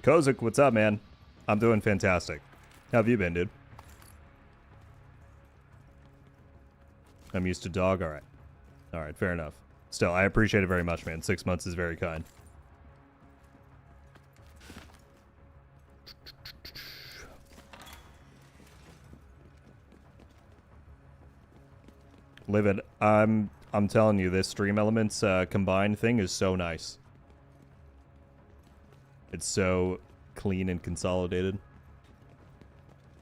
Kozik, what's up, man? I'm doing fantastic. How have you been, dude? I'm used to dog? Alright. Alright, fair enough. Still, I appreciate it very much, man. 6 months is very kind. Livid, I'm telling you, this Stream Elements combined thing is so nice. It's so clean and consolidated.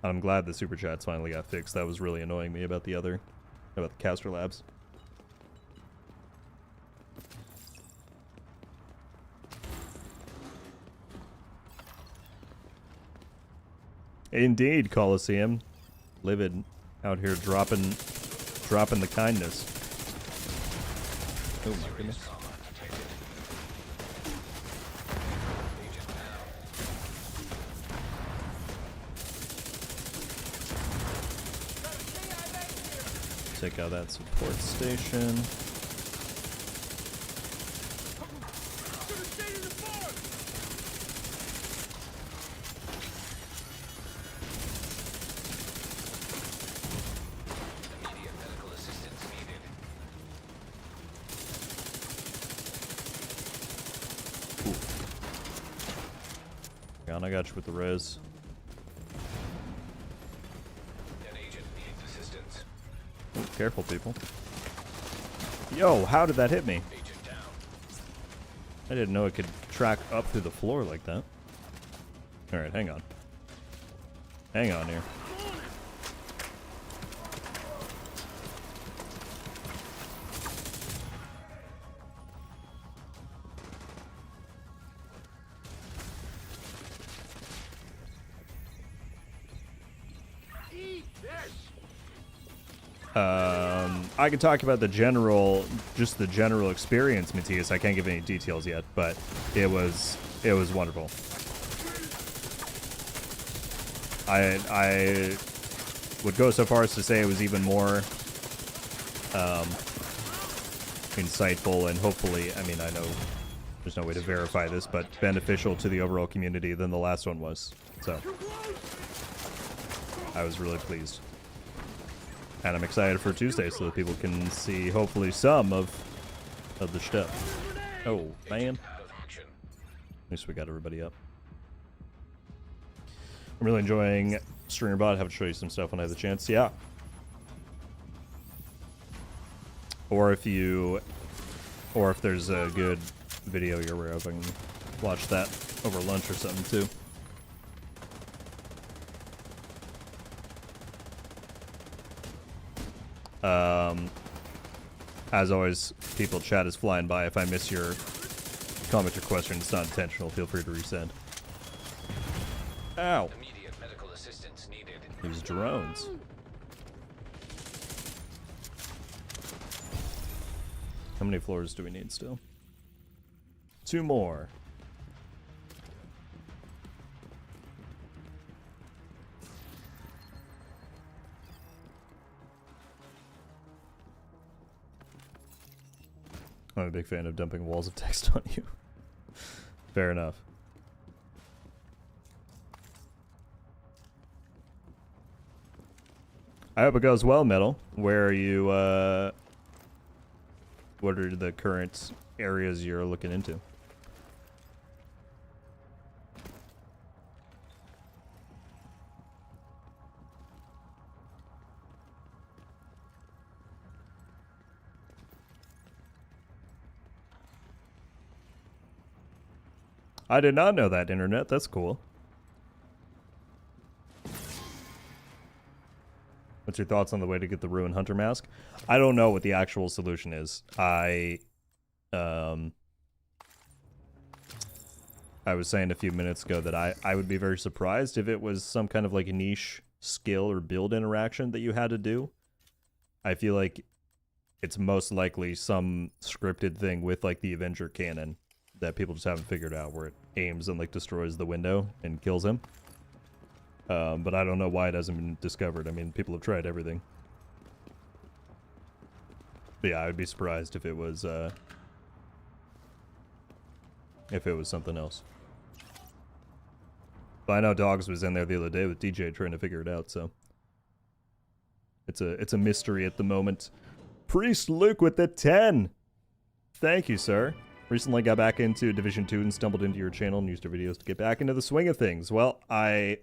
I'm glad the super chats finally got fixed. That was really annoying me about the Caster Labs. Indeed, Coliseum. Livid out here dropping the kindness. Oh my goodness. Take out that support station. I got you with the res. An agent needs assistance. Ooh, careful, people. Yo, how did that hit me? Agent down. I didn't know it could track up through the floor like that. Alright, hang on. Hang on here. I can talk about the general, just the general experience, Matthias. I can't give any details yet, but it was wonderful. I would go so far as to say it was even more insightful and hopefully, I mean, I know there's no way to verify this, but beneficial to the overall community than the last one was. So I was really pleased. And I'm excited for Tuesday so that people can see, hopefully, some of the stuff. Oh, man. At least we got everybody up. I'm really enjoying StreamerBot. I have to show you some stuff when I have the chance. Yeah. Or if there's a good video you're aware of, I can watch that over lunch or something, too. As always, people, chat is flying by. If I miss your comment or question, it's not intentional. Feel free to resend. Ow. Immediate medical assistance needed. These drones. How many floors do we need still? 2 more. I'm a big fan of dumping walls of text on you. Fair enough. I hope it goes well, Metal. Where are you, what are the current areas you're looking into? I did not know that, Internet. That's cool. What's your thoughts on the way to get the Ruin Hunter mask? I don't know what the actual solution is. I was saying a few minutes ago that I would be very surprised if it was some kind of like a niche skill or build interaction that you had to do I feel like it's most likely some scripted thing with like the Avenger cannon that people just haven't figured out, where it aims and like destroys the window and kills him. But I don't know why it hasn't been discovered. I mean, people have tried everything. But yeah, I would be surprised if it was something else. But I know Dogs was in there the other day with DJ trying to figure it out, so it's a mystery at the moment. Priest Luke with the 10. Thank you, sir. Recently got back into Division 2 and stumbled into your channel and used your videos to get back into the swing of things. Well, I'm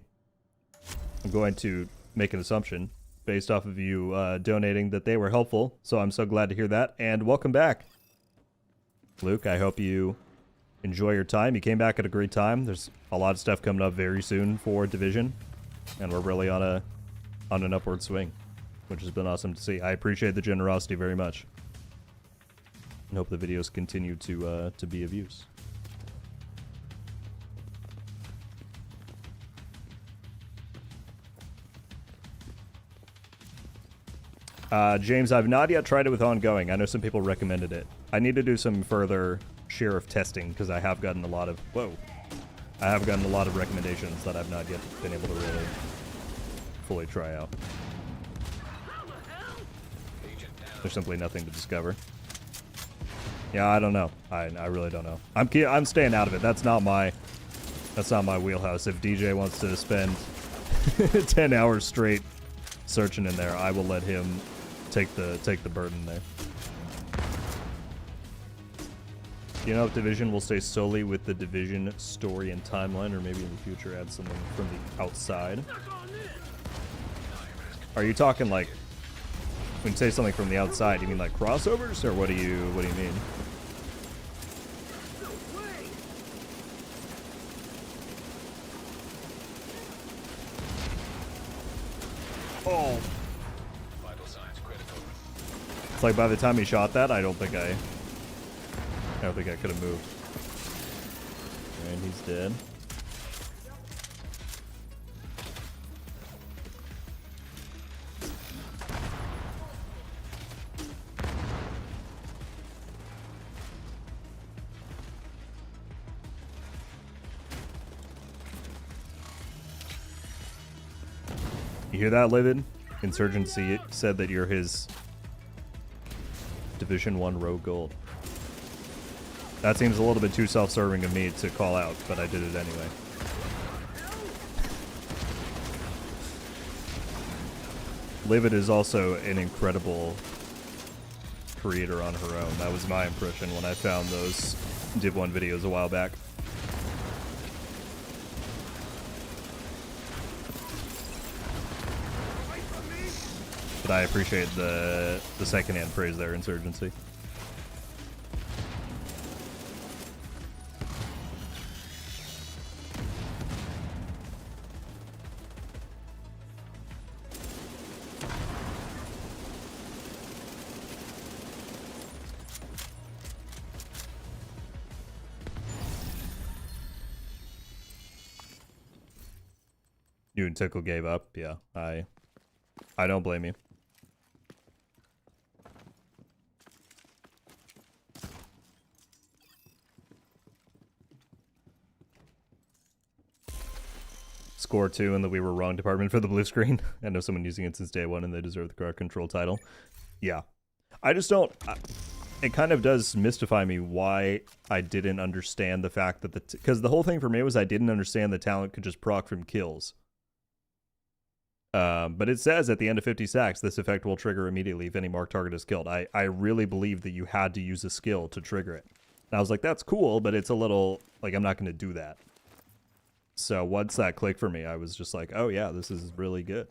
going to make an assumption based off of you donating that they were helpful, so I'm so glad to hear that, and welcome back. Luke, I hope you enjoy your time. You came back at a great time. There's a lot of stuff coming up very soon for Division, and we're really on an upward swing, which has been awesome to see. I appreciate the generosity very much, and hope the videos continue to be of use. James, I've not yet tried it with ongoing. I know some people recommended it. I need to do some further sheriff testing because I have gotten a lot of recommendations that I've not yet been able to really fully try out. There's simply nothing to discover. Yeah, I don't know. I really don't know. I'm staying out of it. That's not my wheelhouse. If DJ wants to spend 10 hours straight searching in there, I will let him take the burden there. Do you know if Division will stay solely with the Division story and timeline, or maybe in the future add something from the outside? Are you talking like, when you say something from the outside, you mean like crossovers, or what do you mean? Oh. It's like by the time he shot that, I don't think I could have moved. And he's dead. You hear that, Livid? Insurgency said that you're his Division 1 RogueGold. That seems a little bit too self-serving of me to call out, but I did it anyway. Livid is also an incredible creator on her own. That was my impression when I found those Div 1 videos a while back. But I appreciate the secondhand praise there, Insurgency. You and Tickle gave up, yeah. I don't blame you. Score 2 in the we were wrong department for the blue screen. I know someone using it since day one and they deserve the crowd control title. Yeah. I just don't... it kind of does mystify me why I didn't understand the fact that because the whole thing for me was I didn't understand the talent could just proc from kills. But it says at the end of 50 sacks, this effect will trigger immediately if any marked target is killed. I really believe that you had to use a skill to trigger it. And I was like, that's cool, but it's a little... like, I'm not going to do that. So once that clicked for me, I was just like, oh yeah, this is really good.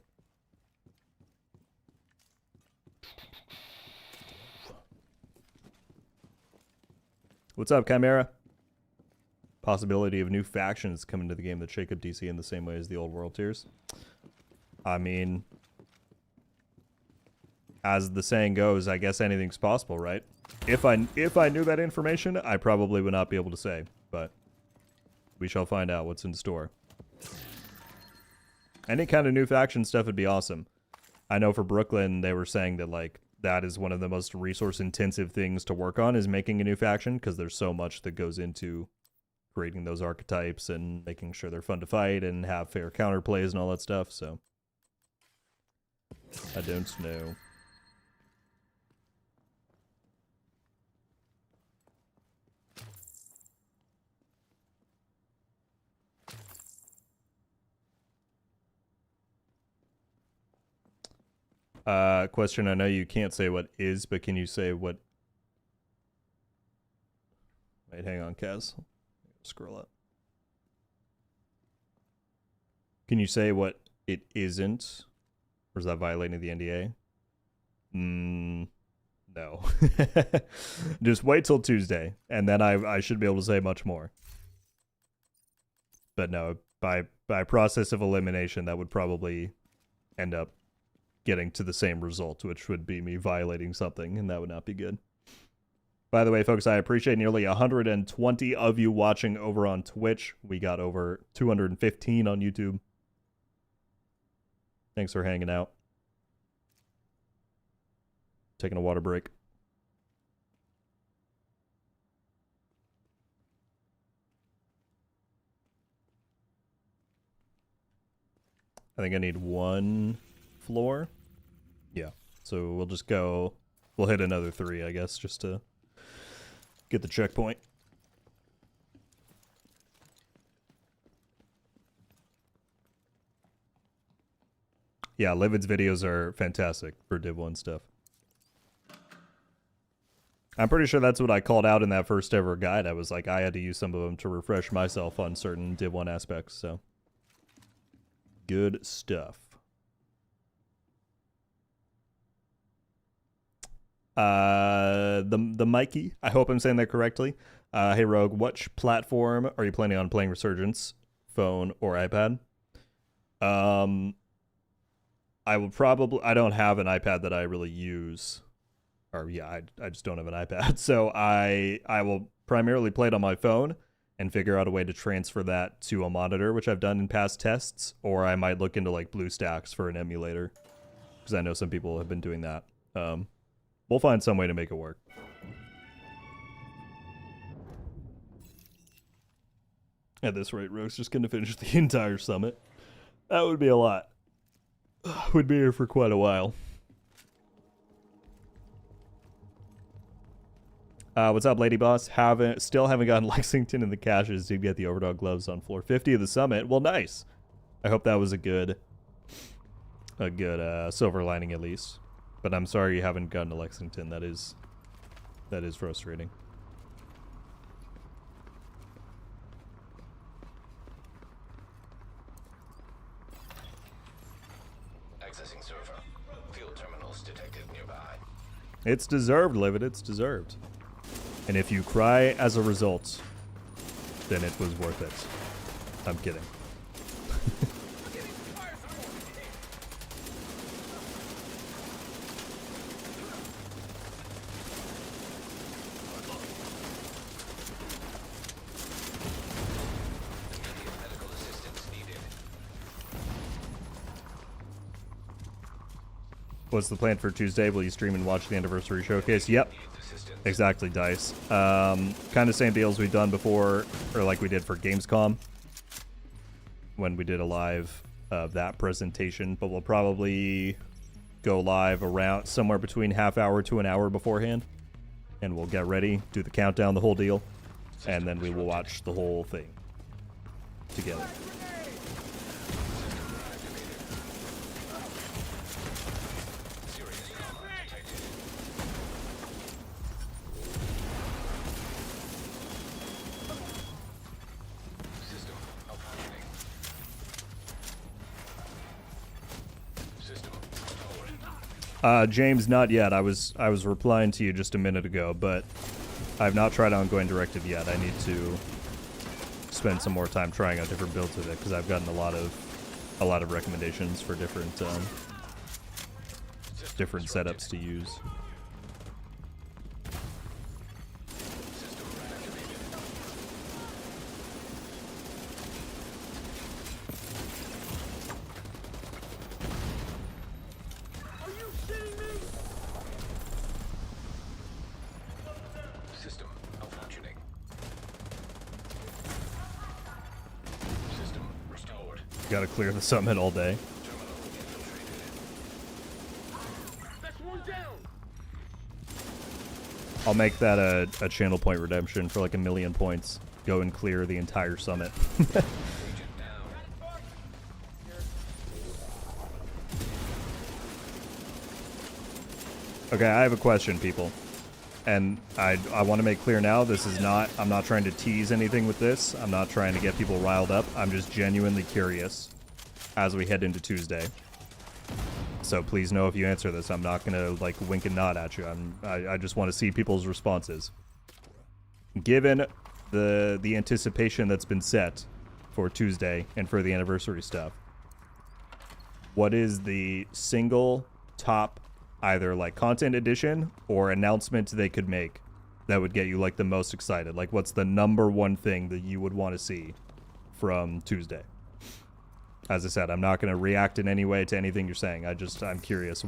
What's up, Chimera? Possibility of new factions coming to the game that shake up DC in the same way as the old World Tiers. I mean, as the saying goes, I guess anything's possible, right? If I knew that information, I probably would not be able to say, but we shall find out what's in store. Any kind of new faction stuff would be awesome. I know for Brooklyn, they were saying that like that is one of the most resource intensive things to work on is making a new faction because there's so much that goes into creating those archetypes and making sure they're fun to fight and have fair counterplays and all that stuff. So I don't know. Question, I know you can't say what is, but can you say what... Wait, hang on, Kaz. Scroll up. Can you say what it isn't? Or is that violating the NDA? No. Just wait till Tuesday, and then I should be able to say much more. But no, by process of elimination, that would probably end up getting to the same result, which would be me violating something, and that would not be good. By the way, folks, I appreciate nearly 120 of you watching over on Twitch. We got over 215 on YouTube. Thanks for hanging out. Taking a water break. I think I need one floor. Yeah, so we'll just go, we'll hit another 3, I guess, just to get the checkpoint. Yeah, Livid's videos are fantastic for Div 1 stuff. I'm pretty sure that's what I called out in that first ever guide. I was like, I had to use some of them to refresh myself on certain Div 1 aspects, so. Good stuff. The Mikey, I hope I'm saying that correctly. Hey Rogue, which platform are you planning on playing Resurgence? Phone or iPad? I will probably, I don't have an iPad that I really use. Or yeah, I just don't have an iPad. So I will primarily play it on my phone and figure out a way to transfer that to a monitor, which I've done in past tests, or I might look into like BlueStacks for an emulator, because I know some people have been doing that. We'll find some way to make it work. At this rate, Rogue's just gonna finish the entire summit. That would be a lot. Would be here for quite a while. What's up, Lady Boss? Still haven't gotten Lexington in the caches to get the Overdog gloves on floor 50 of the summit. Well, nice. I hope that was a good silver lining at least. But I'm sorry you haven't gotten to Lexington. That is frustrating. Accessing server. Field terminals detected nearby. It's deserved, Livid. It's deserved. And if you cry as a result, then it was worth it. I'm kidding. What's the plan for Tuesday? Will you stream and watch the anniversary showcase? Yep. Exactly, Dice. Kind of same deals we've done before, or like we did for Gamescom when we did a live of that presentation, but we'll probably go live around somewhere between half hour to an hour beforehand, and we'll get ready, do the countdown, the whole deal, and then we will watch the whole thing together. James, not yet. I was replying to you just a minute ago, but I've not tried ongoing directive yet. I need to spend some more time trying out different builds with it because I've gotten a lot of recommendations for different setups to use. gotta clear the summit all day. I'll make that a channel point redemption for like 1,000,000 points. Go and clear the entire summit. Okay, I have a question, people. And I want to make clear now, this is not, I'm not trying to tease anything with this. I'm not trying to get people riled up. I'm just genuinely curious as we head into Tuesday. So please know if you answer this, I'm not going to like wink and nod at you. I just want to see people's responses. Given the anticipation that's been set for Tuesday and for the anniversary stuff, what is the single top either like content addition or announcement they could make that would get you like the most excited? Like what's the number one thing that you would want to see from Tuesday? As I said, I'm not going to react in any way to anything you're saying. I'm curious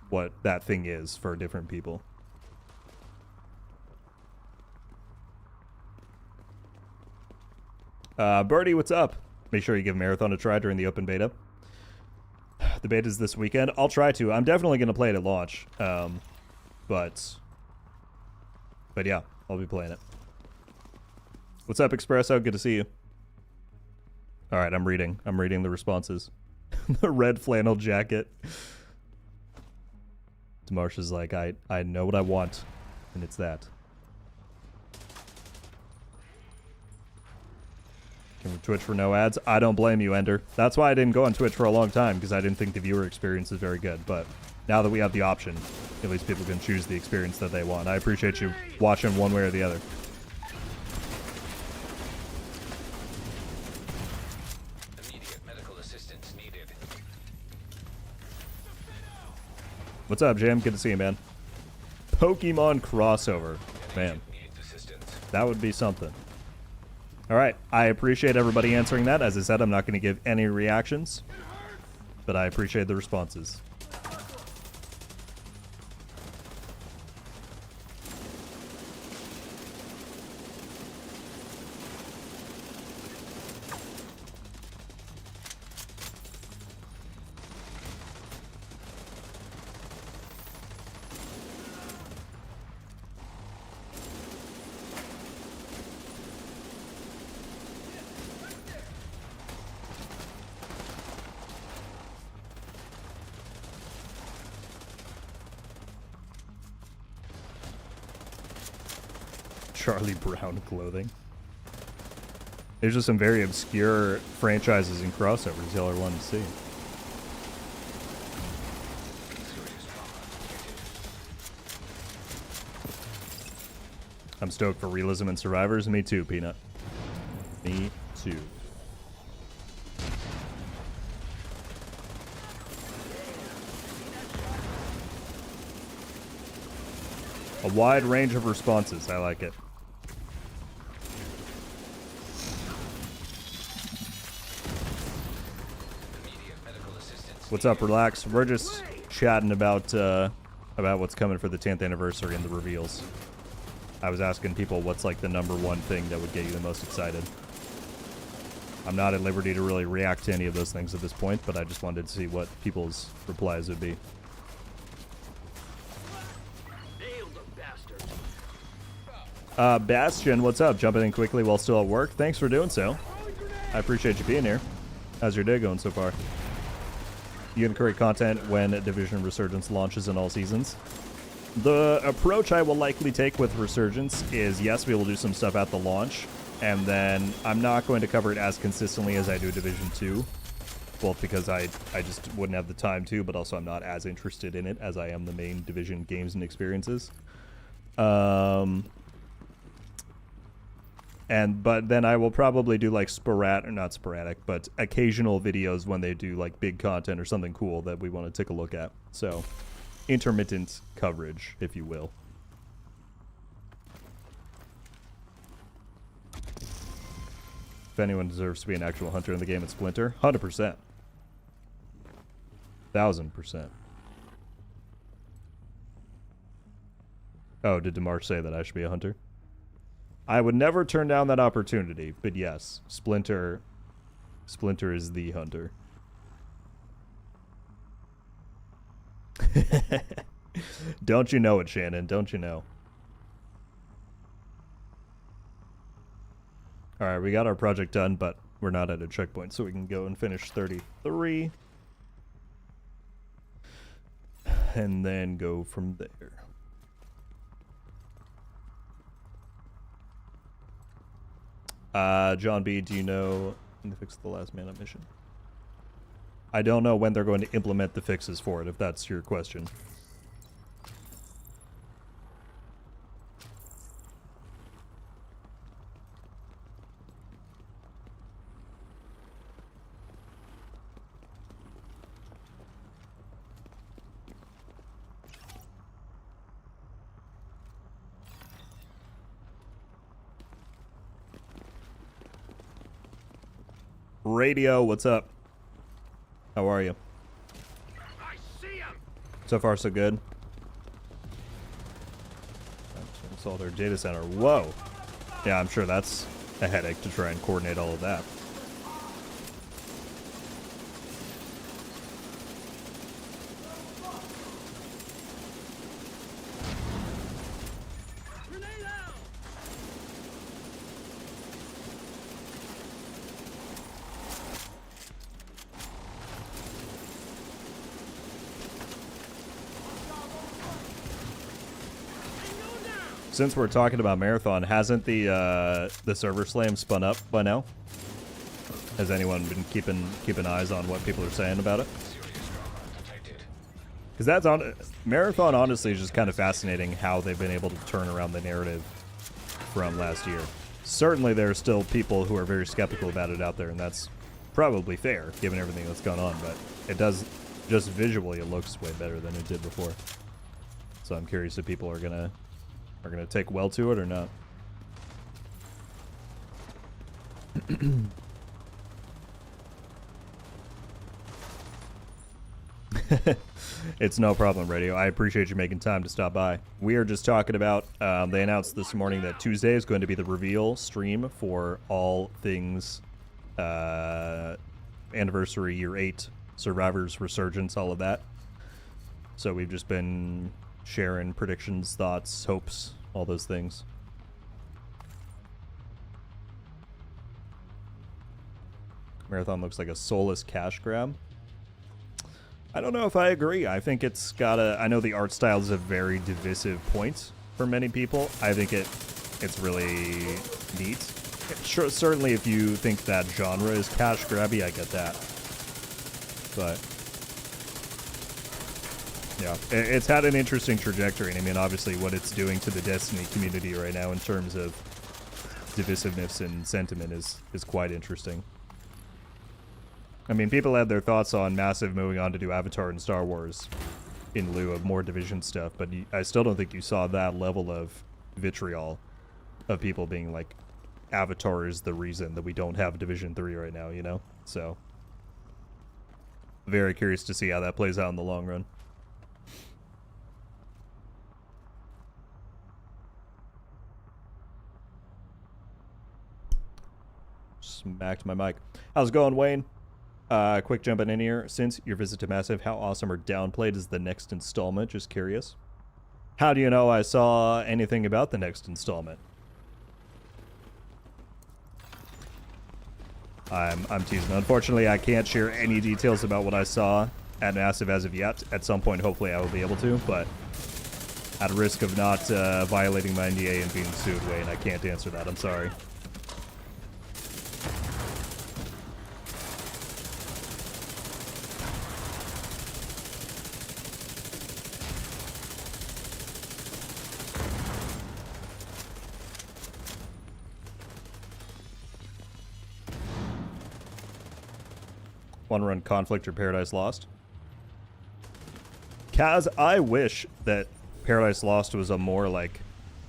what that thing is for different people. Birdie, what's up? Make sure you give Marathon a try during the open beta. The beta's this weekend. I'll try to. I'm definitely going to play it at launch. But yeah, I'll be playing it. What's up, Espresso? Good to see you. All right, I'm reading the responses. The red flannel jacket. Demarsh is like, I know what I want, and it's that. Can we Twitch for no ads? I don't blame you, Ender. That's why I didn't go on Twitch for a long time, because I didn't think the viewer experience is very good. But now that we have the option, at least people can choose the experience that they want. I appreciate you watching one way or the other. Immediate medical assistance needed. What's up, Jim? Good to see you, man. Pokemon crossover. Man, that would be something. All right, I appreciate everybody answering that. As I said, I'm not going to give any reactions, but I appreciate the responses. Charlie Brown clothing. There's just some very obscure franchises and crossovers y'all are wanting to see. I'm stoked for realism and survivors. Me too, Peanut. Me too. A wide range of responses. I like it. What's up, Relax? We're just chatting about what's coming for the 10th anniversary and the reveals. I was asking people what's like the number one thing that would get you the most excited. I'm not at liberty to really react to any of those things at this point, but I just wanted to see what people's replies would be. Bastion, what's up? Jumping in quickly while still at work. Thanks for doing so. I appreciate you being here. How's your day going so far? You can create content when Division Resurgence launches in all seasons. The approach I will likely take with Resurgence is, yes, we will do some stuff at the launch, and then I'm not going to cover it as consistently as I do Division 2, both because I just wouldn't have the time to, but also I'm not as interested in it as I am the main Division games and experiences. But then I will probably do like not sporadic, but occasional videos when they do like big content or something cool that we want to take a look at. So intermittent coverage, if you will. If anyone deserves to be an actual hunter in the game, it's Splinter. 100%. 1000%. Oh, did Demarch say that I should be a hunter? I would never turn down that opportunity, but yes, Splinter is the hunter. Don't you know it, Shannon? Don't you know? Alright, we got our project done, but we're not at a checkpoint, so we can go and finish 33. And then go from there. John B, do you know when to fix the last man up mission? I don't know when they're going to implement the fixes for it, if that's your question. Radio, what's up? How are you? I see him. So far, so good. Install their data center. Whoa. Yeah, I'm sure that's a headache to try and coordinate all of that. Since we're talking about Marathon, hasn't the server slam spun up by now? Has anyone been keeping eyes on what people are saying about it? Because that's on Marathon. Honestly, is just kind of fascinating how they've been able to turn around the narrative from last year. Certainly, there are still people who are very skeptical about it out there, and that's probably fair given everything that's gone on. But it does, just visually, it looks way better than it did before. So I'm curious if people are gonna take well to it or not. It's no problem, Radio. I appreciate you making time to stop by. We are just talking about, they announced this morning that Tuesday is going to be the reveal stream for all things Anniversary Year 8, Survivors, Resurgence, all of that. So we've just been sharing predictions, thoughts, hopes, all those things. Marathon looks like a soulless cash grab. I don't know if I agree. I think it's got a... I know the art style is a very divisive point for many people. I think it's really neat. Sure, certainly if you think that genre is cash grabby, I get that. But... yeah, it's had an interesting trajectory, and I mean, obviously, what it's doing to the Destiny community right now in terms of divisiveness and sentiment is quite interesting. I mean, people had their thoughts on Massive moving on to do Avatar and Star Wars in lieu of more Division stuff, but I still don't think you saw that level of vitriol of people being like, Avatar is the reason that we don't have Division 3 right now, you know? So, very curious to see how that plays out in the long run. Smacked my mic. How's it going, Wayne? Quick jumping in here. Since your visit to Massive, how awesome or downplayed is the next installment? Just curious. How do you know I saw anything about the next installment? I'm teasing. Unfortunately, I can't share any details about what I saw at Massive as of yet. At some point, hopefully, I will be able to, but at risk of not violating my NDA and being sued, Wayne, I can't answer that. I'm sorry. Want to run Conflict or Paradise Lost? Kaz, I wish that Paradise Lost was a more, like,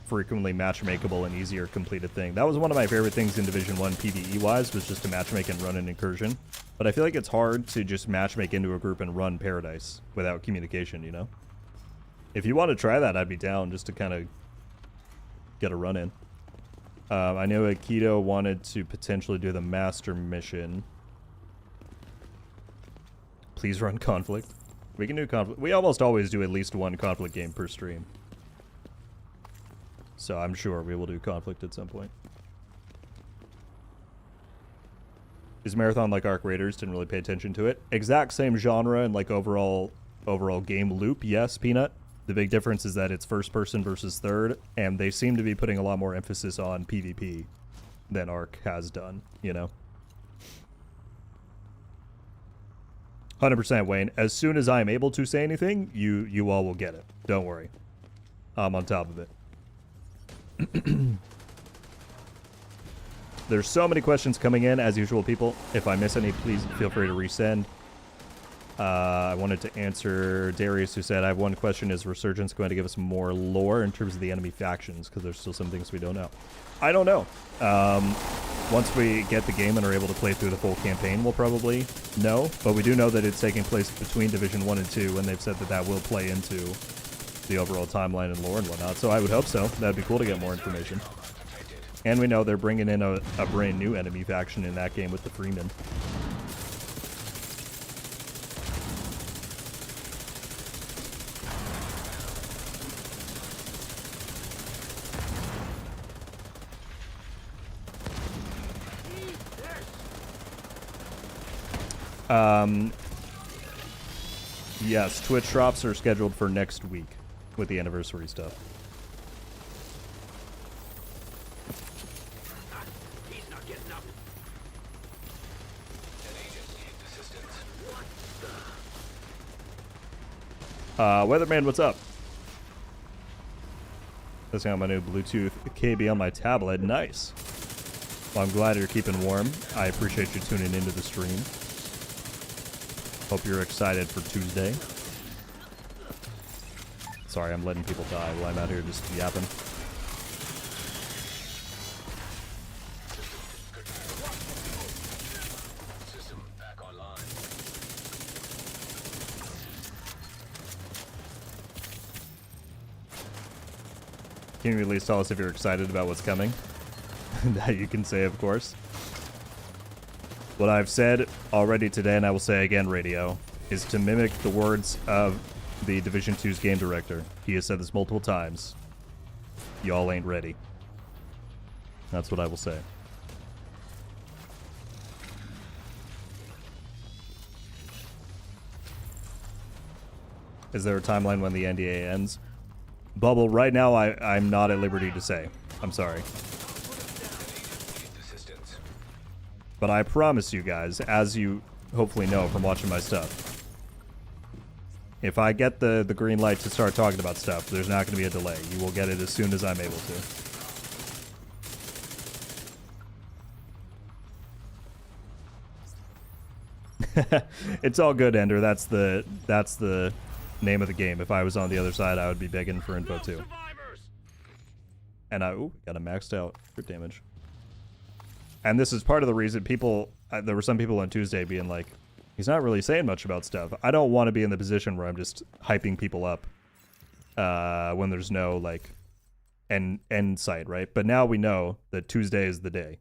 frequently matchmakeable and easier completed thing. That was one of my favorite things in Division 1 PvE-wise, was just to matchmake and run an incursion. But I feel like it's hard to just matchmake into a group and run Paradise without communication, you know? If you want to try that, I'd be down just to kind of get a run in. I know Aikido wanted to potentially do the master mission. Please run conflict. We can do conflict. We almost always do at least one conflict game per stream. So I'm sure we will do conflict at some point. Is Marathon like Arc Raiders? Didn't really pay attention to it. Exact same genre and like overall game loop. Yes, Peanut. The big difference is that it's first person versus third, and they seem to be putting a lot more emphasis on PvP than Arc has done, you know? 100% Wayne. As soon as I'm able to say anything, you all will get it. Don't worry. I'm on top of it. There's so many questions coming in, as usual, people. If I miss any, please feel free to resend. I wanted to answer Darius, who said, I have one question. Is Resurgence going to give us more lore in terms of the enemy factions? Because there's still some things we don't know. I don't know. Once we get the game and are able to play through the full campaign, we'll probably know. But we do know that it's taking place between Division 1 and 2, and they've said that that will play into the overall timeline and lore and whatnot. So I would hope so. That'd be cool to get more information. And we know they're bringing in a brand new enemy faction in that game with the Freemen. Yes, Twitch drops are scheduled for next week with the anniversary stuff. Weatherman, what's up? Testing out my new Bluetooth KB on my tablet. Nice. Well, I'm glad you're keeping warm. I appreciate you tuning into the stream. Hope you're excited for Tuesday. Sorry, I'm letting people die while I'm out here just yapping. Can you at least tell us if you're excited about what's coming? That you can say, of course. What I've said already today, and I will say again, radio, is to mimic the words of the Division 2's game director. He has said this multiple times. Y'all ain't ready. That's what I will say. Is there a timeline when the NDA ends? Bubble, right now I'm not at liberty to say. I'm sorry. But I promise you guys, as you hopefully know from watching my stuff, if I get the green light to start talking about stuff, there's not going to be a delay. You will get it as soon as I'm able to. It's all good, Ender. That's the name of the game. If I was on the other side, I would be begging for info too. And ooh, got a maxed out crit damage. And this is part of the reason people, there were some people on Tuesday being like, he's not really saying much about stuff. I don't want to be in the position where I'm just hyping people up when there's no, like, end sight, right? But now we know that Tuesday is the day.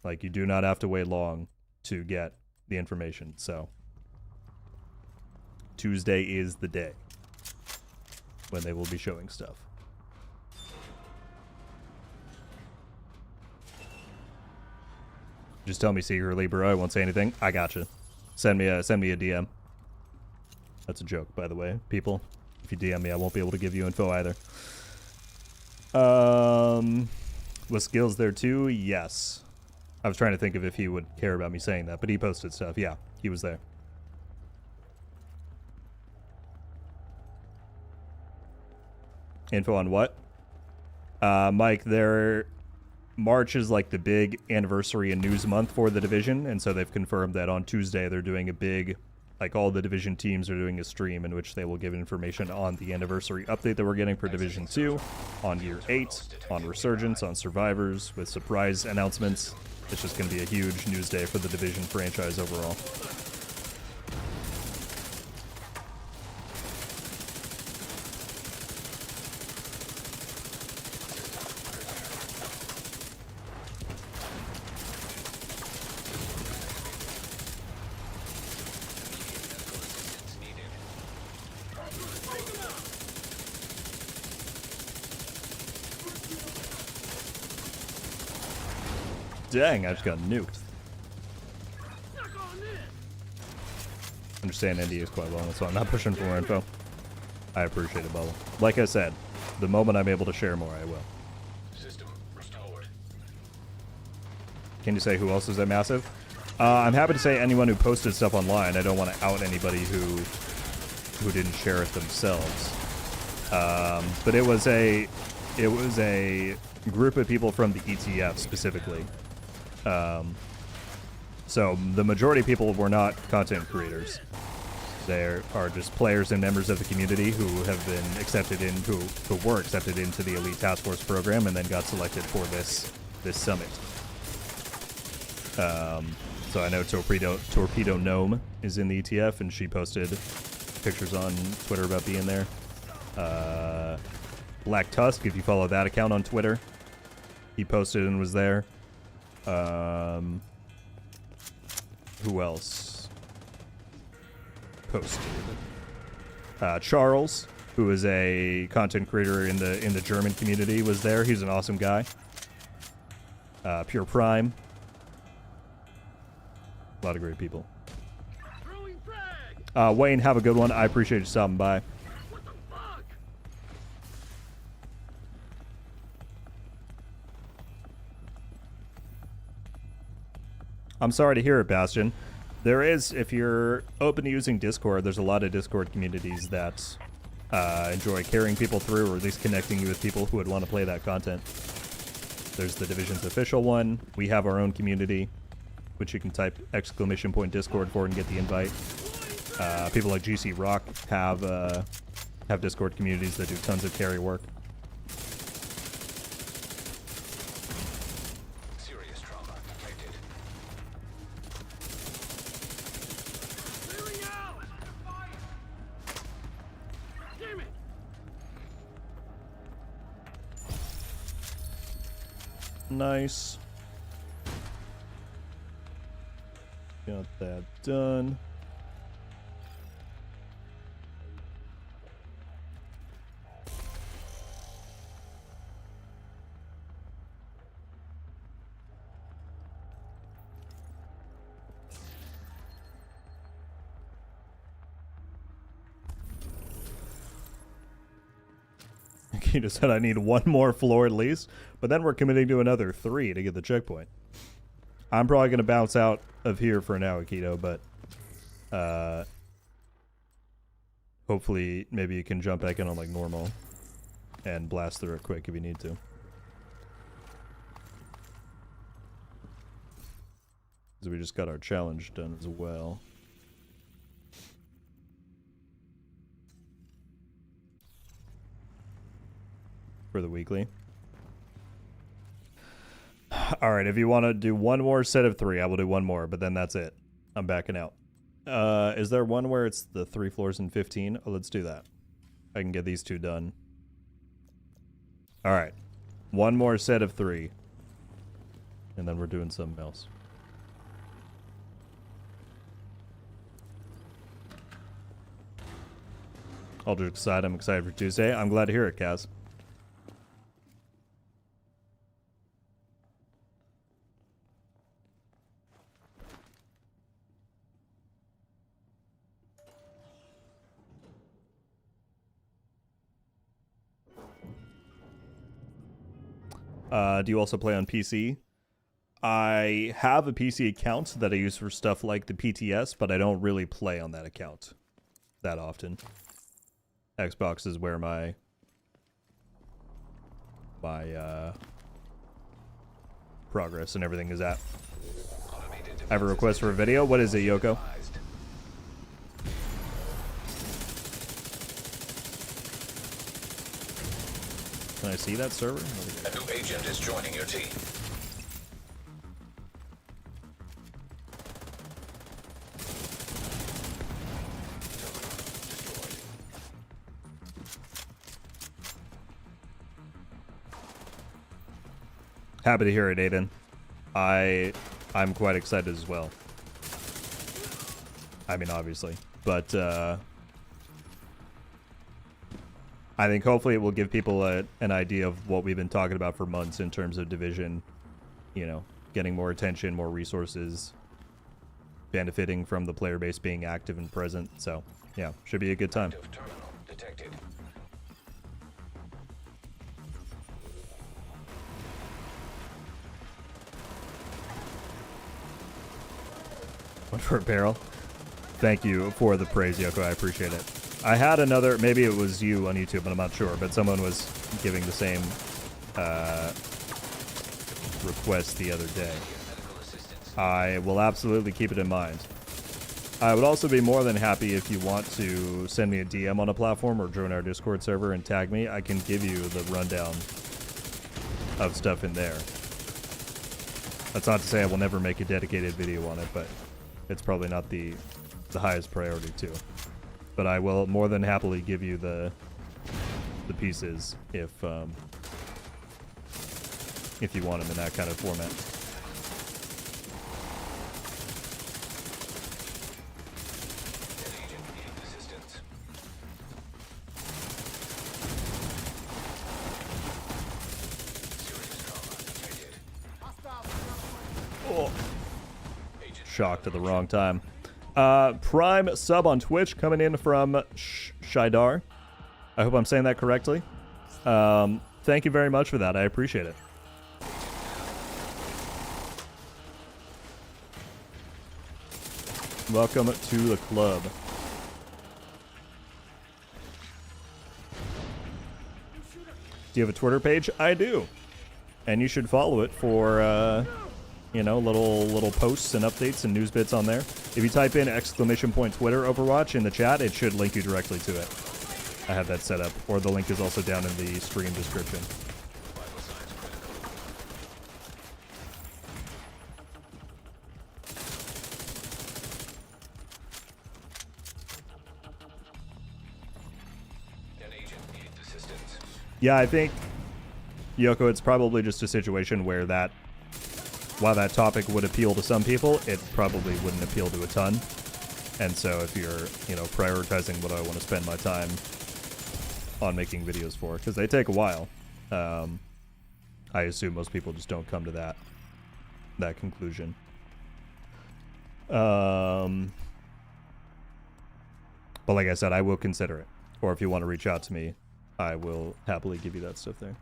Like, you do not have to wait long to get the information, so Tuesday is the day when they will be showing stuff. Just tell me secretly, bro. I won't say anything. I gotcha. Send me a DM. That's a joke, by the way, people. If you DM me, I won't be able to give you info either. Was Skills there too? Yes. I was trying to think of if he would care about me saying that, but he posted stuff. Yeah, he was there. Info on what? Mike, March is like the big anniversary and news month for the division, and so they've confirmed that on Tuesday they're doing a big, like all the division teams are doing a stream in which they will give information on the anniversary update that we're getting for Division 2, on Year 8, on Resurgence, on Survivors, with surprise announcements. It's just going to be a huge news day for the division franchise overall. Dang, I just got nuked. Understand NDAs quite well, so I'm not pushing for more info. I appreciate it, Bubble. Like I said, the moment I'm able to share more, I will. System restored. Can you say who else is at Massive? I'm happy to say anyone who posted stuff online. I don't want to out anybody who didn't share it themselves. But it was a group of people from the ETF specifically. So the majority of people were not content creators. They are just players and members of the community who have been accepted in, who were accepted into the Elite Task Force program and then got selected for this summit. So I know Torpedo Gnome is in the ETF, and she posted pictures on Twitter about being there. Black Tusk, if you follow that account on Twitter, he posted and was there. Who else posted? Charles, who is a content creator in the German community, was there. He's an awesome guy. Pure Prime. A lot of great people. Wayne, have a good one. I appreciate you stopping by. I'm sorry to hear it, Bastion. There is, if you're open to using Discord, there's a lot of Discord communities that enjoy carrying people through, or at least connecting you with people who would want to play that content. There's the Division's official one. We have our own community, which you can type !Discord for and get the invite. People like GC Rock have Discord communities that do tons of carry work. Serious trauma detected. Clearing out! Damn it! Nice. Got that done. He just said I need one more floor at least, but then we're committing to another 3 to get the checkpoint. I'm probably going to bounce out of here for now, Akito, but hopefully maybe you can jump back in on like normal and blast through it quick if you need to. So we just got our challenge done as well. For the weekly. Alright, if you want to do one more set of 3, I will do one more, but then that's it. I'm backing out. Is there one where it's the 3 floors and 15? Oh, let's do that. I can get these 2 done. Alright. One more set of 3. And then we're doing something else. All just excited. I'm excited for Tuesday. I'm glad to hear it, Kaz. Do you also play on PC? I have a PC account that I use for stuff like the PTS, but I don't really play on that account that often. Xbox is where my progress and everything is at. I have a request for a video. What is it, Yoko? Can I see that server? A new agent is joining your team. Happy to hear it, Aiden. I'm quite excited as well. I mean, obviously, but I think hopefully it will give people an idea of what we've been talking about for months in terms of Division, you know, getting more attention, more resources, benefiting from the player base being active and present. So, yeah, should be a good time. Terminal detected. One for a barrel. Thank you for the praise, Yoko. I appreciate it. I had another, maybe it was you on YouTube, but I'm not sure. But someone was giving the same request the other day. I will absolutely keep it in mind. I would also be more than happy if you want to send me a DM on a platform or join our Discord server and tag me. I can give you the rundown of stuff in there. That's not to say I will never make a dedicated video on it, but it's probably not the highest priority too. But I will more than happily give you the pieces if you want them in that kind of format. Oh. Shocked at the wrong time. Prime sub on Twitch coming in from Shidar. I hope I'm saying that correctly. Thank you very much for that. I appreciate it. Welcome to the club. Do you have a Twitter page? I do. And you should follow it for, you know, little posts and updates and news bits on there. If you type in !Twitter Overwatch in the chat, it should link you directly to it. I have that set up. Or the link is also down in the stream description. Yeah, I think, Yoko, it's probably just a situation where that, while that topic would appeal to some people, it probably wouldn't appeal to a ton. And so if you're, you know, prioritizing what I want to spend my time on making videos for, because they take a while, I assume most people just don't come to that conclusion. But like I said, I will consider it. Or if you want to reach out to me, I will happily give you that stuff there.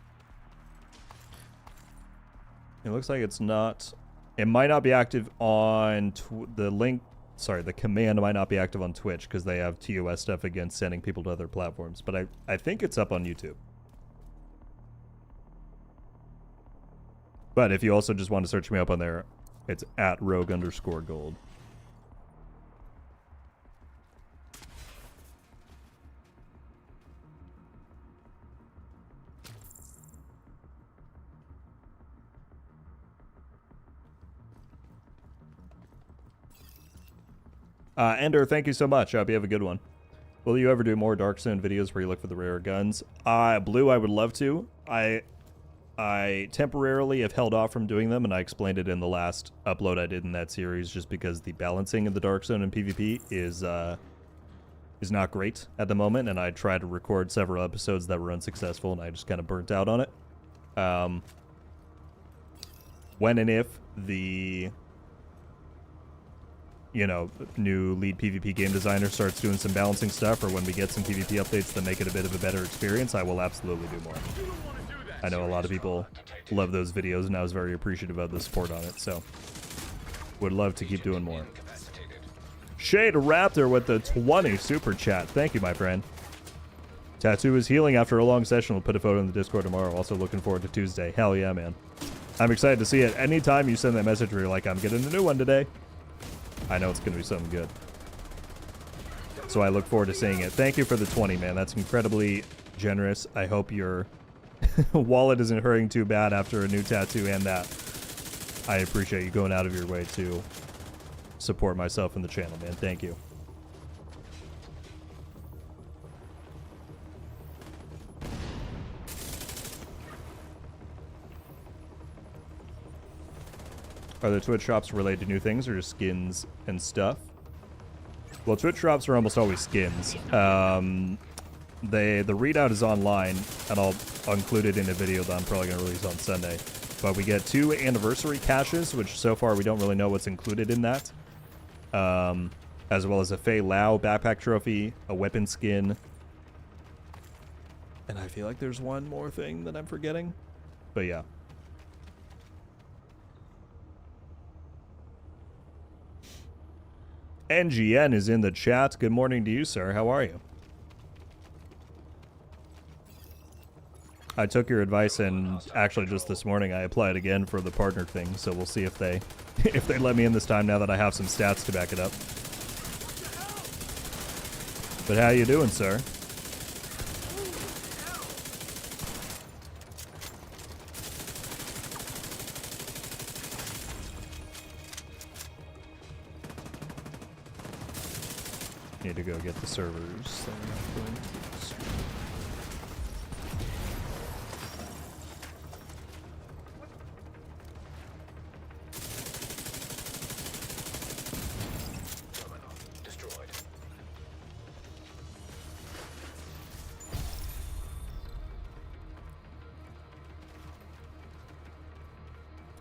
It looks like it's not... It might not be active on... the command might not be active on Twitch because they have TOS stuff against sending people to other platforms. But I think it's up on YouTube. But if you also just want to search me up on there, it's at @rogue_gold. Ender, thank you so much. I hope you have a good one. Will you ever do more Darkstone videos where you look for the rare guns? Blue, I would love to. I temporarily have held off from doing them, and I explained it in the last upload I did in that series, just because the balancing of the Darkstone and PvP is not great at the moment, and I tried to record several episodes that were unsuccessful, and I just kind of burnt out on it. When and if the... you know, new lead PvP game designer starts doing some balancing stuff, or when we get some PvP updates that make it a bit of a better experience, I will absolutely do more. I know a lot of people love those videos, and I was very appreciative of the support on it, so would love to keep doing more. Shade Raptor with the 20 super chat. Thank you, my friend. Tattoo is healing after a long session. We'll put a photo in the Discord tomorrow. Also looking forward to Tuesday. Hell yeah, man. I'm excited to see it. Anytime you send that message where you're like, I'm getting a new one today, I know it's going to be something good. So I look forward to seeing it. Thank you for the 20, man. That's incredibly generous. I hope your wallet isn't hurting too bad after a new tattoo and that. I appreciate you going out of your way to support myself and the channel, man. Thank you. Are the Twitch drops related to new things or just skins and stuff? Well, Twitch drops are almost always skins. The readout is online, and I'll include it in a video that I'm probably going to release on Sunday. But we get 2 anniversary caches, which so far we don't really know what's included in that. As well as a Fei Lao backpack trophy, a weapon skin. And I feel like there's one more thing that I'm forgetting. But yeah. NGN is in the chat. Good morning to you, sir. How are you? I took your advice, and actually just this morning I applied again for the partner thing, so we'll see if they if they let me in this time now that I have some stats to back it up. But how you doing, sir? Need to go get the servers.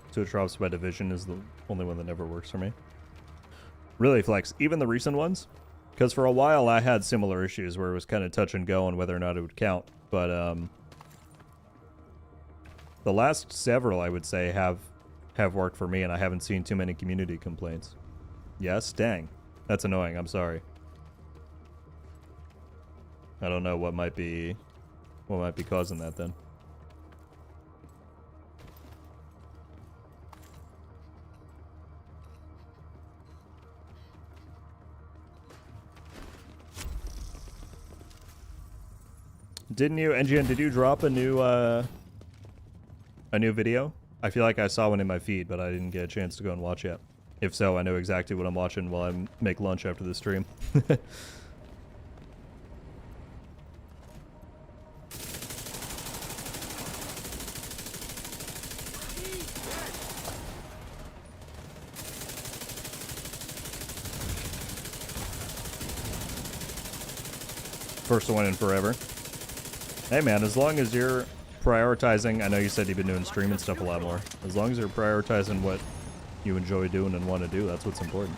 So it drops by division is the only one that never works for me. Really, Flex, even the recent ones, because for a while I had similar issues where it was kind of touch and go on whether or not it would count. But the last several, I would say, have worked for me, and I haven't seen too many community complaints. Yes, dang, that's annoying. I'm sorry. I don't know what might be causing that then. Didn't you, NGN, did you drop a new video? I feel like I saw one in my feed, but I didn't get a chance to go and watch it. If so, I know exactly what I'm watching while I make lunch after the stream. First one in forever. Hey man, as long as you're prioritizing, I know you said you've been doing stream and stuff a lot more. As long as you're prioritizing what you enjoy doing and want to do, that's what's important.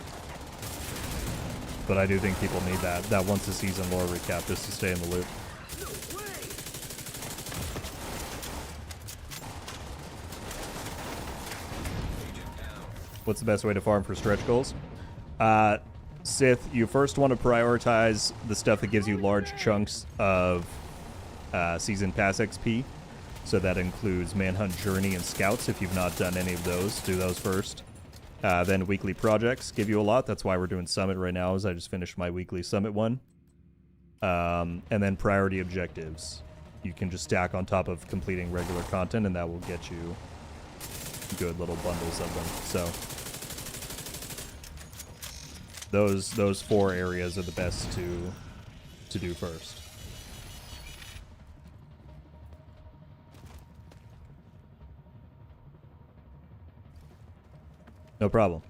But I do think people need that once a season lore recap just to stay in the loop. What's the best way to farm for stretch goals? Sith, you first want to prioritize the stuff that gives you large chunks of Season Pass XP. So that includes Manhunt Journey and Scouts. If you've not done any of those, do those first. Then weekly projects give you a lot. That's why we're doing Summit right now, as I just finished my weekly Summit one. And then priority objectives. You can just stack on top of completing regular content, and that will get you good little bundles of them. So those 4 areas are the best to do first. No problem.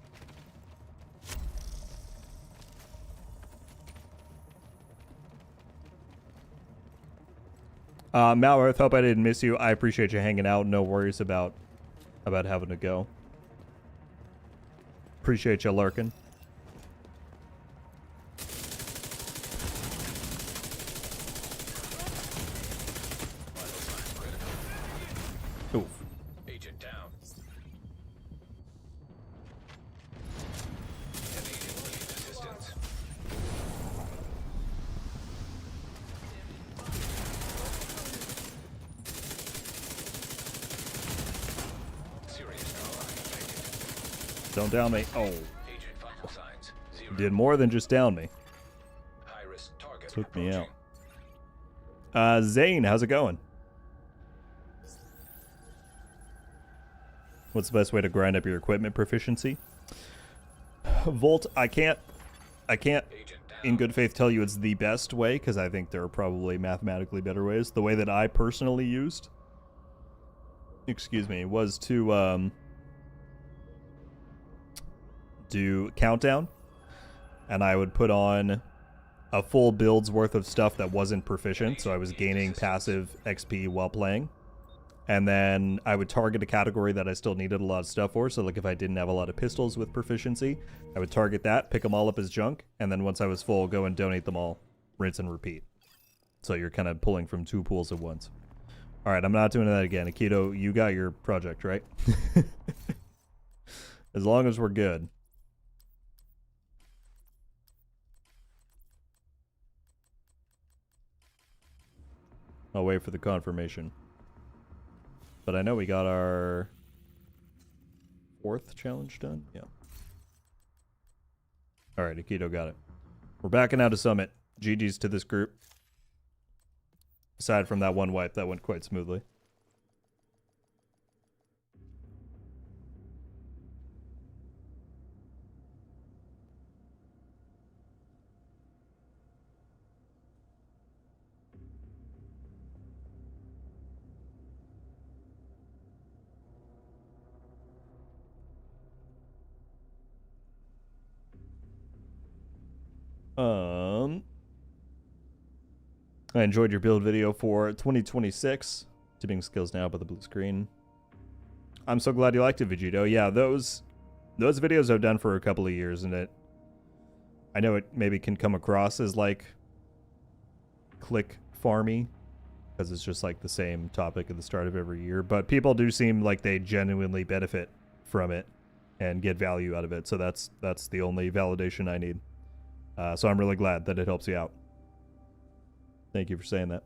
Malworth, hope I didn't miss you. I appreciate you hanging out. No worries about having to go. Appreciate you lurking. Oof. Agent down. Assistance. Don't down me. Oh. Agent vital signs. 0. Did more than just down me. High risk target Took me approaching. out. Zane, how's it going? What's the best way to grind up your equipment proficiency? Volt, I can't Agent in down. good faith tell you it's the best way, because I think there are probably mathematically better ways. The way that I personally used, excuse me, was to do countdown, and I would put on a full build's worth of stuff that wasn't proficient, so I was gaining passive XP while playing. And then I would target a category that I still needed a lot of stuff for. So like if I didn't have a lot of pistols with proficiency, I would target that, pick them all up as junk, and then once I was full, go and donate them all, rinse and repeat. So you're kind of pulling from 2 pools at once. All right, I'm not doing that again. Akito, you got your project, right? As long as we're good. I'll wait for the confirmation. But I know we got our 4th challenge done. Yeah. All right, Akito got it. We're backing out of Summit. GG's to this group. Aside from that one wipe, that went quite smoothly. I enjoyed your build video for 2026. Tipping skills now by the blue screen. I'm so glad you liked it, Vegito. Yeah, those videos I've done for a couple of years, and I know it maybe can come across as like click farmy because it's just like the same topic at the start of every year, but people do seem like they genuinely benefit from it and get value out of it. So that's the only validation I need. So I'm really glad that it helps you out. Thank you for saying that.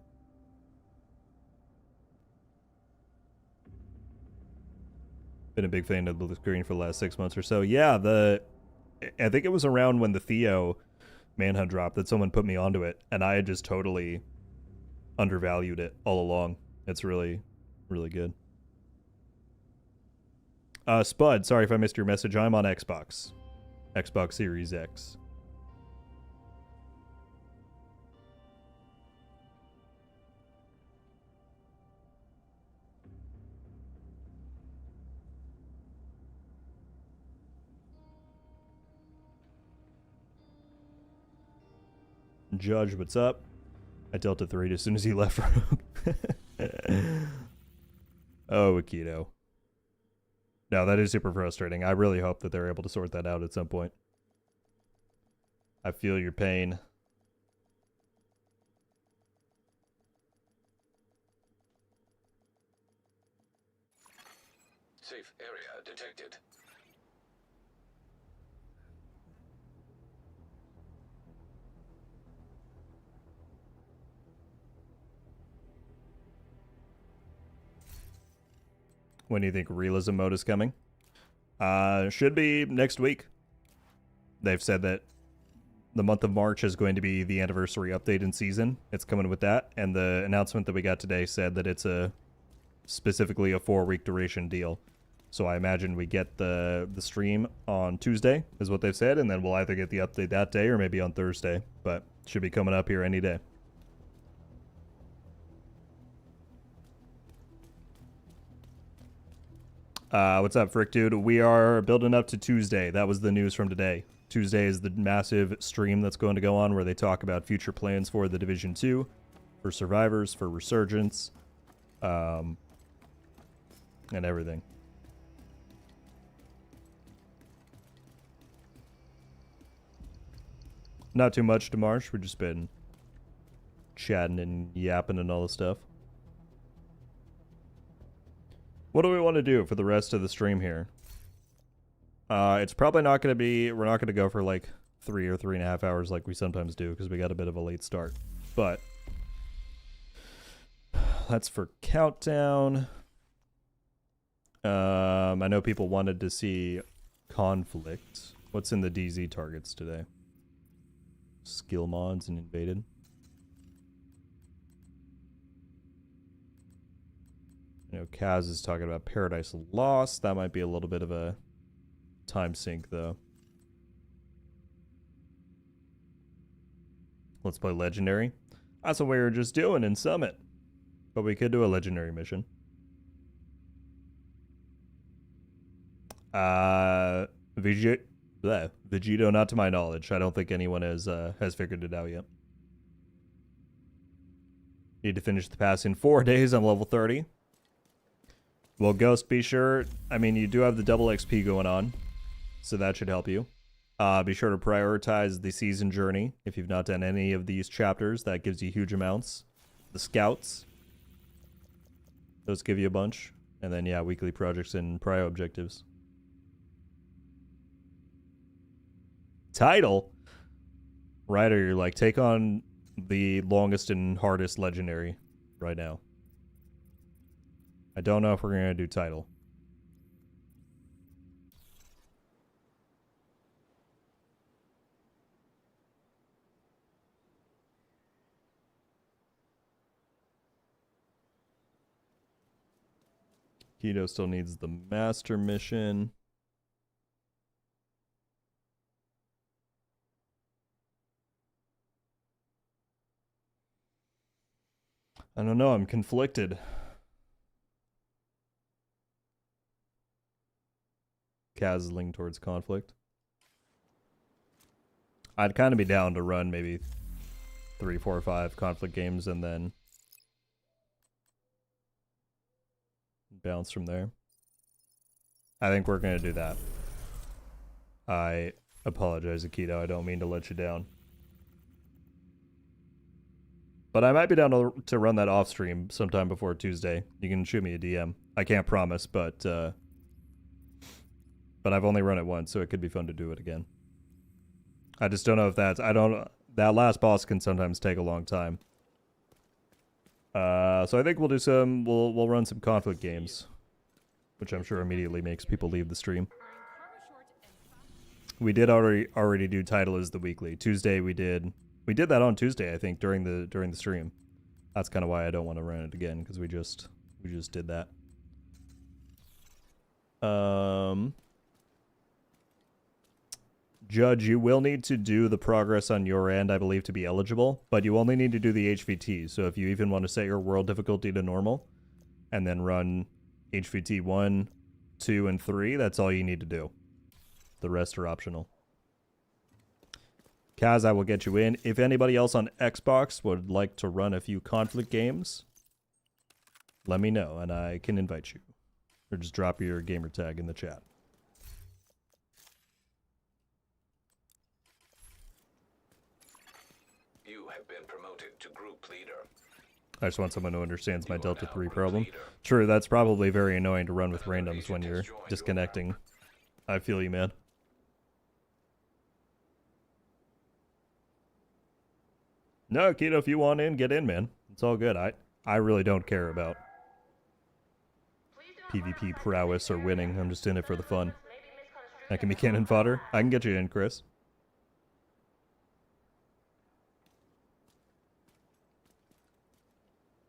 Been a big fan of the blue screen for the last 6 months or so. Yeah, I think it was around when the Theo manhunt dropped that someone put me onto it, and I had just totally undervalued it all along. It's really, really good. Spud, sorry if I missed your message. I'm on Xbox. Xbox Series X. Judge, what's up? I dealt a 3 as soon as he left Rogue. Oh, Akito. No, that is super frustrating. I really hope that they're able to sort that out at some point. I feel your pain. Safe area detected. When do you think realism mode is coming? Should be next week. They've said that the month of March is going to be the anniversary update in season. It's coming with that. And the announcement that we got today said that it's specifically a 4-week duration deal. So I imagine we get the stream on Tuesday is what they've said. And then we'll either get the update that day or maybe on Thursday. But should be coming up here any day. What's up, Frick Dude? We are building up to Tuesday. That was the news from today. Tuesday is the massive stream that's going to go on where they talk about future plans for the Division 2, for Survivors, for Resurgence, and everything. Not too much to Marsh. We've just been chatting and yapping and all this stuff. What do we want to do for the rest of the stream here? It's probably not going to be... We're not going to go for like 3 or 3.5 hours like we sometimes do because we got a bit of a late start. But that's for Countdown. I know people wanted to see Conflict. What's in the DZ targets today? Skill mods and invaded. You know, Kaz is talking about Paradise Lost. That might be a little bit of a time sink, though. Let's play Legendary. That's what we were just doing in Summit. But we could do a Legendary mission. Vegito, not to my knowledge. I don't think anyone has figured it out yet. Need to finish the pass in 4 days. I'm level 30. Well, Ghost, be sure. I mean, you do have the double XP going on, so that should help you. Be sure to prioritize the season journey. If you've not done any of these chapters, that gives you huge amounts. The scouts, those give you a bunch. And then, yeah, weekly projects and prio objectives. Title? Ryder, you're like, take on the longest and hardest legendary right now. I don't know if we're going to do title. Keto still needs the master mission. I don't know, I'm conflicted. Kaz is leaning towards conflict. I'd kind of be down to run maybe 3, 4, 5 conflict games and then bounce from there. I think we're going to do that. I apologize, Akito. I don't mean to let you down. But I might be down to run that off stream sometime before Tuesday. You can shoot me a DM. I can't promise, but I've only run it once, so it could be fun to do it again. I just don't know if that's... that last boss can sometimes take a long time. So I think we'll do some... We'll run some conflict games, which I'm sure immediately makes people leave the stream. We did already do title as the weekly. Tuesday we did that on Tuesday, I think, during the stream. That's kind of why I don't want to run it again, because we just did that. Judge, you will need to do the progress on your end, I believe, to be eligible, but you only need to do the HVT. So if you even want to set your world difficulty to normal and then run HVT 1, 2, and 3, that's all you need to do. The rest are optional. Kaz, I will get you in. If anybody else on Xbox would like to run a few conflict games, let me know and I can invite you. Or just drop your gamer tag in the chat. You have been promoted to group leader. I just want someone who understands my Delta 3 problem. True, that's probably very annoying to run with randoms when you're disconnecting. I feel you, man. No, Keto, if you want in, get in, man. It's all good. I really don't care about PvP prowess or winning. I'm just in it for the fun. That can be cannon fodder. I can get you in, Chris.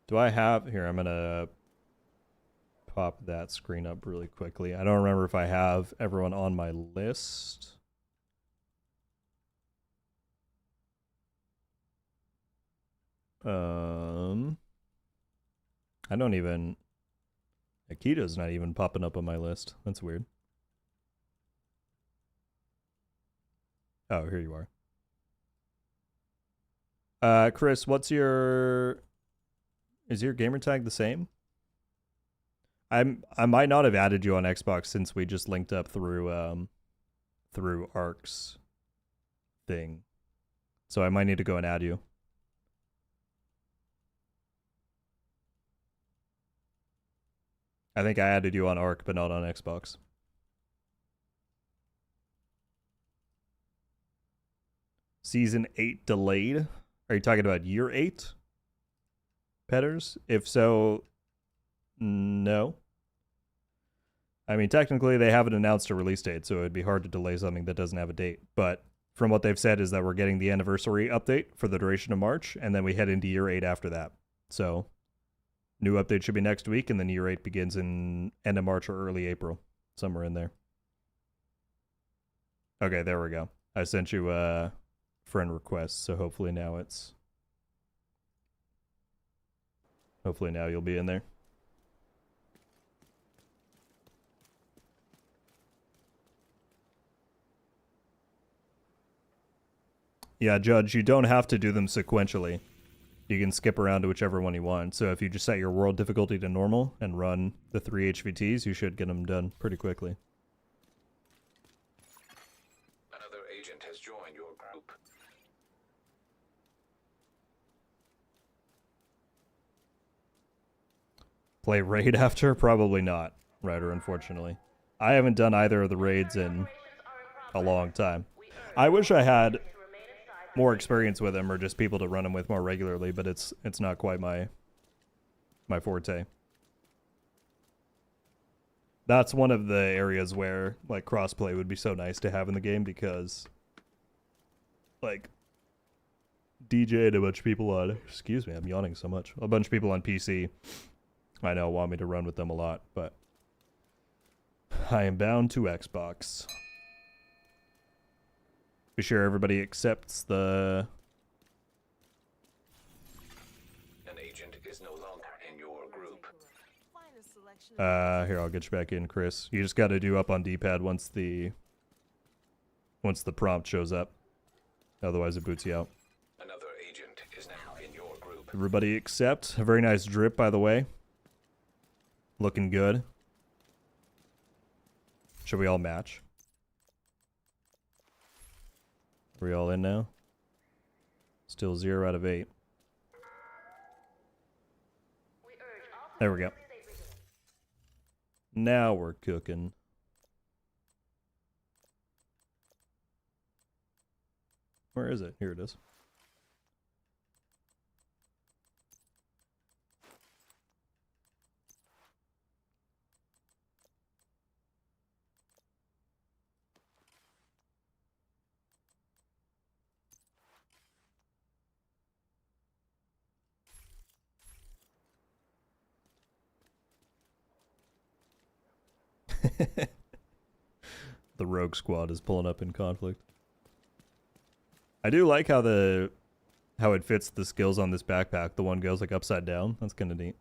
Do I have... Here, I'm going to pop that screen up really quickly. I don't remember if I have everyone on my list. I don't even... Akito's not even popping up on my list. That's weird. Oh, here you are. Chris, what's your... Is your gamer tag the same? I might not have added you on Xbox since we just linked up through Ark's thing. So I might need to go and add you. I think I added you on Ark, but not on Xbox. Season 8 delayed? Are you talking about year 8? Petters? If so, no. I mean, technically they haven't announced a release date, so it'd be hard to delay something that doesn't have a date. But from what they've said is that we're getting the anniversary update for the duration of March, and then we head into year 8 after that. So... New update should be next week, and then year 8 begins in end of March or early April. Somewhere in there. Okay, there we go. I sent you a friend request, so hopefully now it's... Hopefully now you'll be in there. Yeah, Judge, you don't have to do them sequentially. You can skip around to whichever one you want. So if you just set your world difficulty to normal and run the 3 HVTs, you should get them done pretty quickly. Another agent has joined your group. Play raid after? Probably not, Ryder, unfortunately. I haven't done either of the raids in a long time. I wish I had more experience with them or just people to run them with more regularly, but it's not quite my forte. That's one of the areas where like crossplay would be so nice to have in the game, because like DJ and a bunch of people on, excuse me, I'm yawning so much. A bunch of people on PC I know want me to run with them a lot, but I am bound to Xbox. Be sure everybody accepts the... An agent is no longer in your group. Here, I'll get you back in, Chris. You just got to do up on D-pad once the prompt shows up. Otherwise, it boots you out. Another agent is now in your group. Everybody accept. A very nice drip, by the way. Looking good. Should we all match? Are we all in now? Still 0 out of 8. There we go. Now we're cooking. Where is it? Here it is. The Rogue Squad is pulling up in conflict. I do like how it fits the skills on this backpack. The one goes like upside down. That's kind of neat.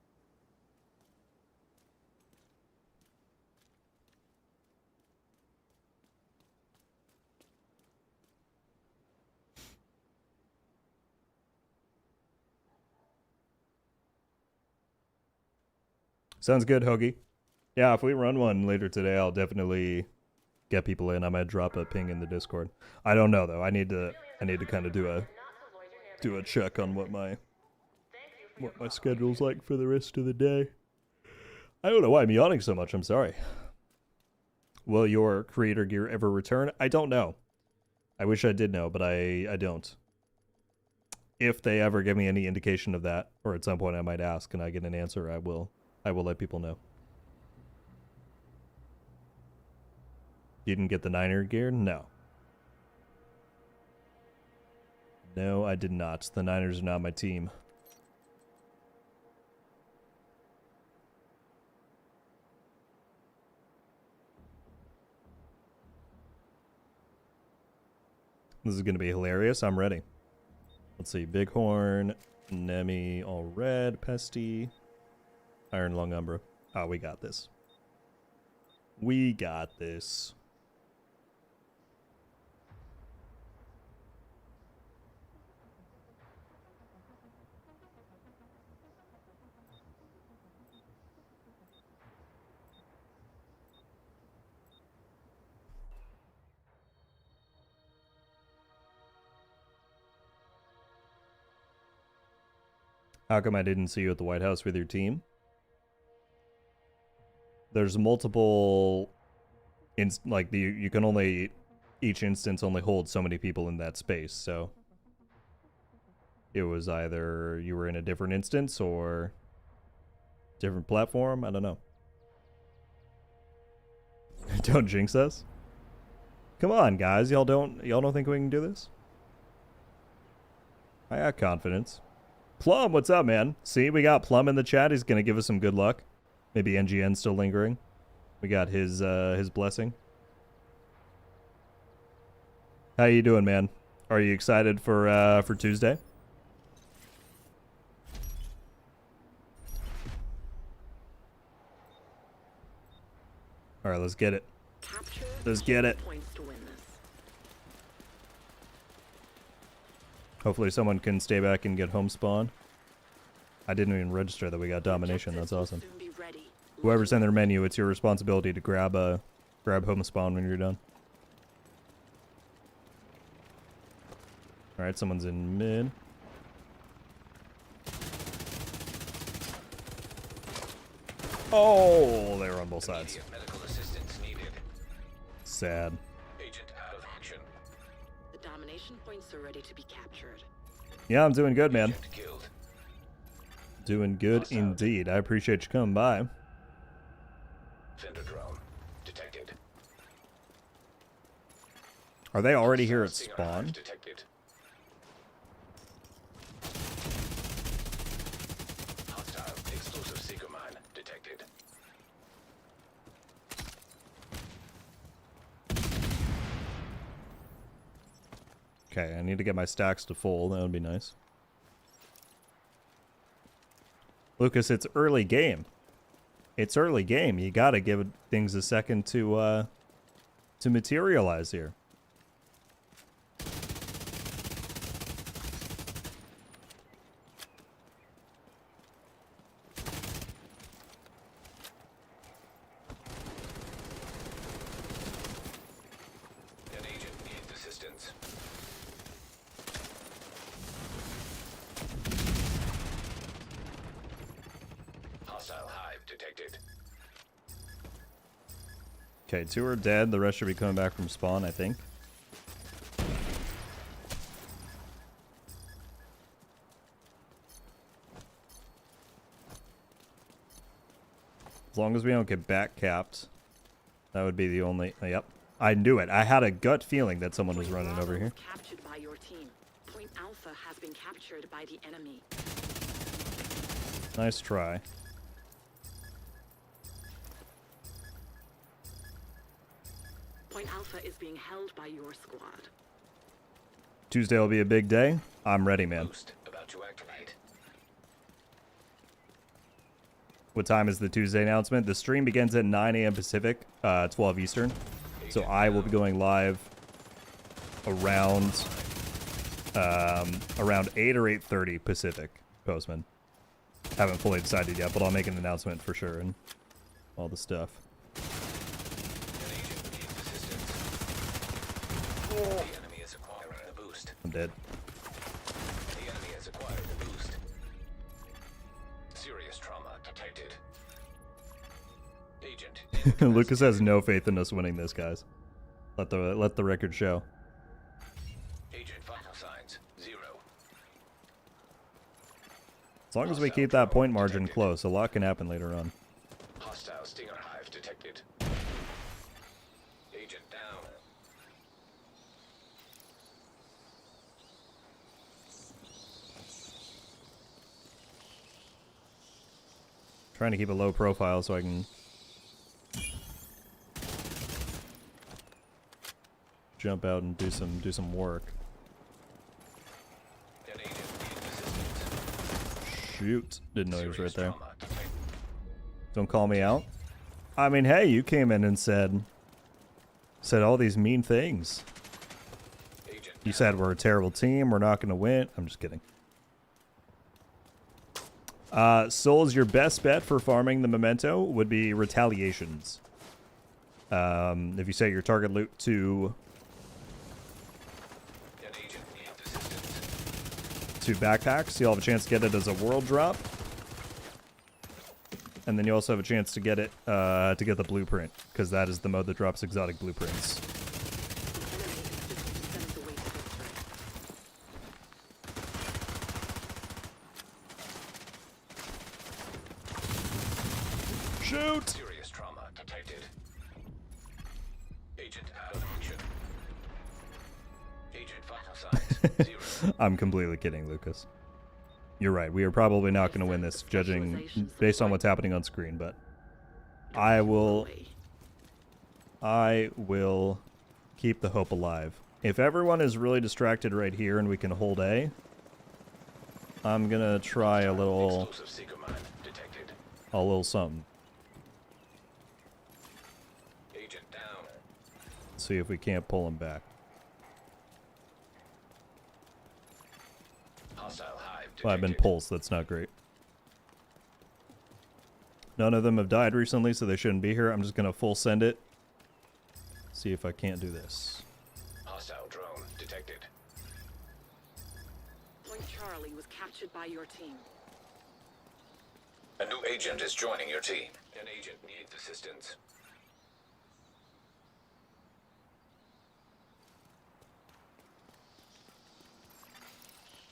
Sounds good, Hoagie. Yeah, if we run one later today, I'll definitely get people in. I might drop a ping in the Discord. I don't know though. I need to kind of do a check on what my schedule's like for the rest of the day. I don't know why I'm yawning so much. I'm sorry. Will your creator gear ever return? I don't know. I wish I did know, but I don't. If they ever give me any indication of that, or at some point I might ask and I get an answer, I will let people know. You didn't get the Niner gear? No. No, I did not. The Niners are not my team. This is going to be hilarious. I'm ready. Let's see. Bighorn, Nemi, all red, Pesty, Iron Lung Umbra. Oh, we got this. We got this. How come I didn't see you at the White House with your team? There's multiple, you can only, each instance only holds so many people in that space, so it was either you were in a different instance or different platform. I don't know. Don't jinx us. Come on, guys. Y'all don't think we can do this? I got confidence. Plum, what's up, man? See, we got Plum in the chat. He's gonna give us some good luck. Maybe NGN's still lingering. We got his blessing. How you doing, man? Are you excited for Tuesday? All right, let's get it. Let's get it. Hopefully someone can stay back and get home spawn. I didn't even register that we got domination. That's awesome. Soon be ready. Whoever's in their menu, it's your responsibility to grab home spawn when you're done. Alright, someone's in mid. Oh, they were on both sides. Medical assistance needed. Sad. Agent out of action. The domination points are ready to be captured. Yeah, I'm doing good, man. Agent killed. Doing good indeed. I appreciate you coming by. Fender drone detected. Are they already here at Stinger spawn? hive detected. Hostile explosive seeker mine detected. Okay, I need to get my stacks to full. That would be nice. Lucas, it's early game. It's early game. You gotta give things a second to materialize here. An agent needs assistance. Hostile hive detected. Okay, 2 are dead. The rest should be coming back from spawn, I think. As long as we don't get back capped, that would be the only... Yep. I knew it. I had a gut feeling that someone was running over here. Captured by your team. Point Alpha has been captured by the enemy. Nice try. Point Alpha is being held by your squad. Tuesday will be a big day. I'm ready, man. Boost about to activate. What time is the Tuesday announcement? The stream begins at 9 a.m. Pacific, 12 Eastern. So I will be going live around 8 or 8:30 Pacific, Postman. Haven't fully decided yet, but I'll make an announcement for sure and all the stuff. An agent needs assistance. The enemy is acquiring a boost. I'm dead. The enemy has acquired a boost. Serious trauma detected. Agent. Lucas has no faith in us winning this, guys. Let the record show. Agent vital signs 0. As long as we keep that point margin close, a lot can happen later on. Hostile stinger hive detected. Agent down. Trying to keep a low profile so I can jump out and do some work. An agent needs assistance. Shoot, didn't know he was right Serious there. trauma detected. Don't call me out. I mean, hey, you came in and said all these mean things. Agent You said we're a terrible team, we're not going to win. I'm just kidding. Souls, your best bet for farming the memento would be retaliations. If you set your target loot to An agent needs assistance. backpacks, you'll have a chance to get it as a world drop. And then you also have a chance to get it, to get the blueprint, because that is the mode that drops exotic blueprints. The enemy is 50% of the way to victory. Shoot! Serious trauma detected. Agent out of action. Agent vital signs 0. I'm completely kidding, Lucas. You're right. We are probably not going to win this, judging based on what's happening on screen, but I will keep the hope alive. If everyone is really distracted right here and we can hold A, I'm going to try a little Explosive seeker mine detected. something. Agent down. See if we can't pull him back. Hostile hive detected. Well, I've been pulsed. That's not great. None of them have died recently, so they shouldn't be here. I'm just gonna full send it. See if I can't do this. Hostile drone detected. Point Charlie was captured by your team. A new agent is joining your team. An agent needs assistance.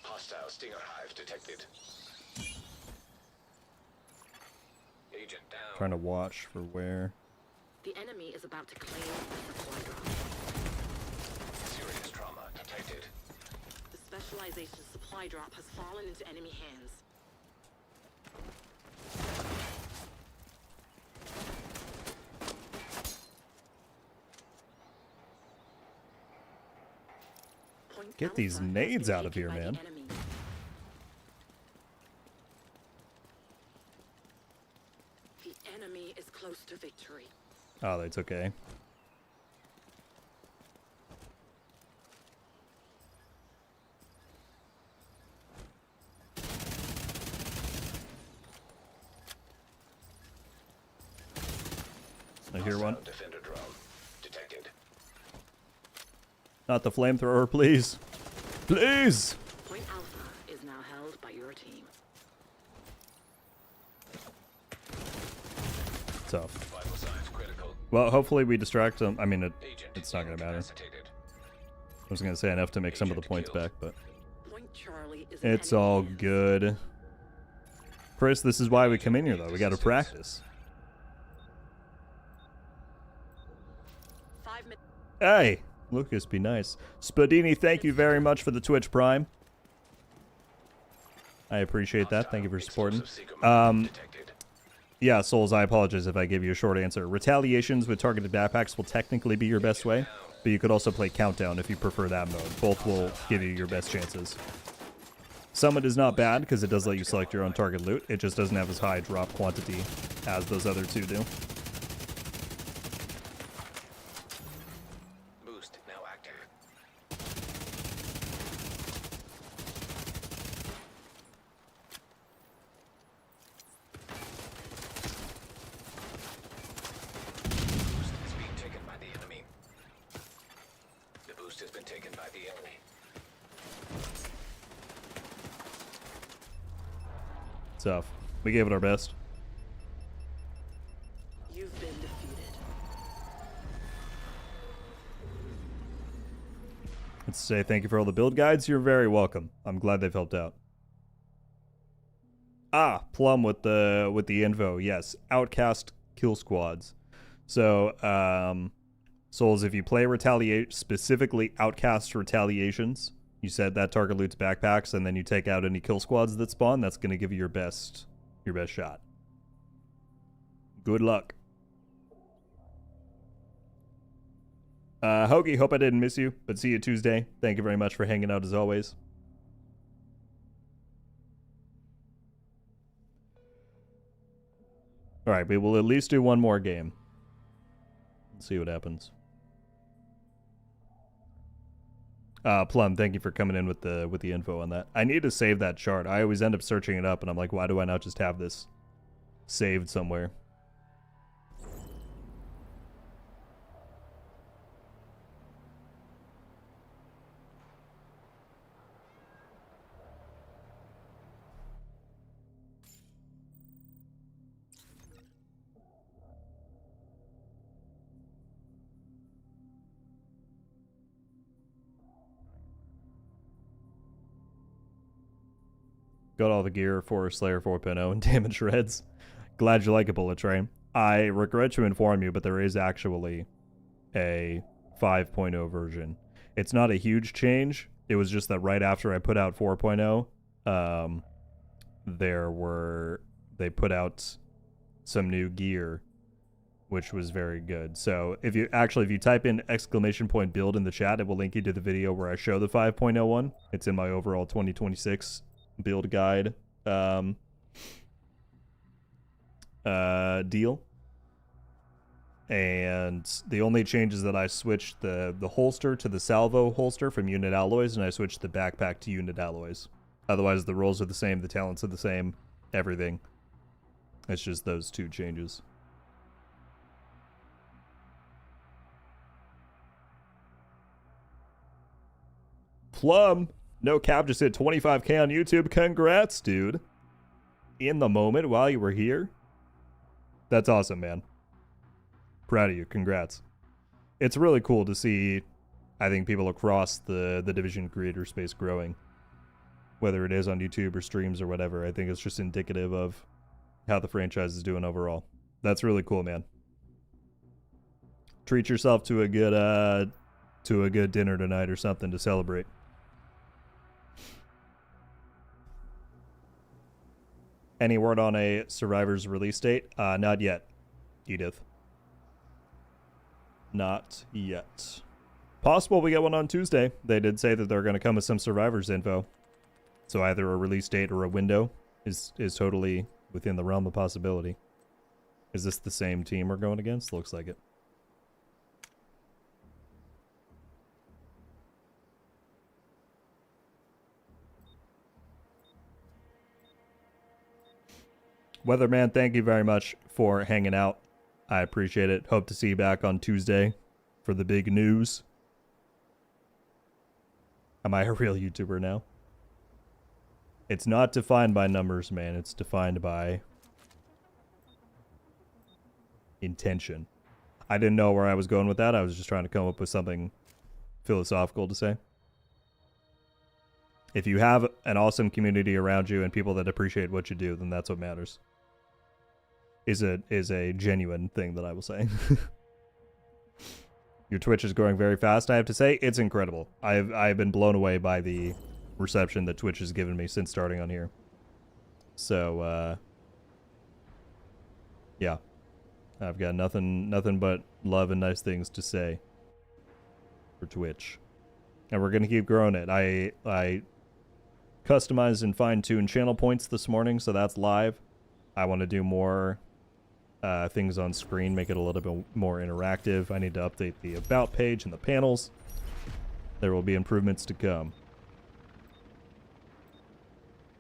Hostile Stinger Hive detected. Agent down. Trying to watch for where. The enemy is about to claim the supply drop. Serious trauma detected. The specialization supply drop has fallen into enemy hands. Point Get these Alpha has nades been out of taken here, by the man. enemy. The enemy is close to victory. Oh, that's okay. I hear one. Hostile Defender drone detected. Not the flamethrower, please. Please! Point Alpha is now held by your team. Tough. Vital signs critical. Well, hopefully we distract them. I mean, Agent it's not going to matter. incapacitated. I was going to say enough to make some of the Agent points killed. back, but Point Charlie is in it's enemy all hands. good. Chris, this is why we come in here, though. We got to practice. 5 minutes. Hey! Lucas, be nice. Spadini, thank you very much for the Twitch Prime. I appreciate that. Thank you for supporting. Explosive seeker movement detected. Yeah, Souls, I apologize if I give you a short answer. Retaliations with targeted backpacks will technically be your best way, but you could also play Countdown if you prefer that mode. Both will give you your best chances. Summit is not bad because it does let you select your own target loot. It just doesn't have as high drop quantity as those other two do. Boost now active. Boost is being taken by the enemy. The boost has been taken by the enemy. Tough. We gave it our best. You've been defeated. Let's say thank you for all the build guides. You're very welcome. I'm glad they've helped out. Ah, Plum with the info. Yes, Outcast kill squads. So, Souls, if you play Retaliate, specifically Outcast Retaliations, you said that target loots backpacks, and then you take out any kill squads that spawn. That's going to give you your best shot. Good luck. Hoagie, hope I didn't miss you, but see you Tuesday. Thank you very much for hanging out as always. Alright, we will at least do one more game. Let's see what happens. Plum, thank you for coming in with the info on that. I need to save that chart. I always end up searching it up, and I'm like, why do I not just have this saved somewhere? Got all the gear for Slayer 4.0 and damage shreds. Glad you like it, Bullet Train. I regret to inform you, but there is actually a 5.0 version. It's not a huge change. It was just that right after I put out 4.0, they put out some new gear, which was very good. So if you type in !build in the chat, it will link you to the video where I show the 5.0 one. It's in my overall 2026 build guide deal. And the only change is that I switched the holster to the salvo holster from Unit Alloys, and I switched the backpack to Unit Alloys. Otherwise, the roles are the same, the talents are the same, everything. It's just those two changes. Plum, no cap, just hit 25K on YouTube. Congrats, dude. In the moment while you were here. That's awesome, man. Proud of you. Congrats. It's really cool to see, I think, people across the Division creator space growing. Whether it is on YouTube or streams or whatever, I think it's just indicative of how the franchise is doing overall. That's really cool, man. Treat yourself to a good dinner tonight or something to celebrate. Any word on a Survivor's release date? Not yet, Edith. Not yet. Possible we get one on Tuesday. They did say that they're going to come with some Survivor's info. So either a release date or a window is totally within the realm of possibility. Is this the same team we're going against? Looks like it. Weatherman, thank you very much for hanging out. I appreciate it. Hope to see you back on Tuesday for the big news. Am I a real YouTuber now? It's not defined by numbers, man. It's defined by intention. I didn't know where I was going with that. I was just trying to come up with something philosophical to say. If you have an awesome community around you and people that appreciate what you do, then that's what matters. Is a genuine thing that I will say. Your Twitch is growing very fast, I have to say. It's incredible. I've been blown away by the reception that Twitch has given me since starting on here. So, yeah. I've got nothing but love and nice things to say for Twitch. And we're going to keep growing it. I customized and fine-tuned channel points this morning, so that's live. I want to do more things on screen, make it a little bit more interactive. I need to update the About page and the panels. There will be improvements to come.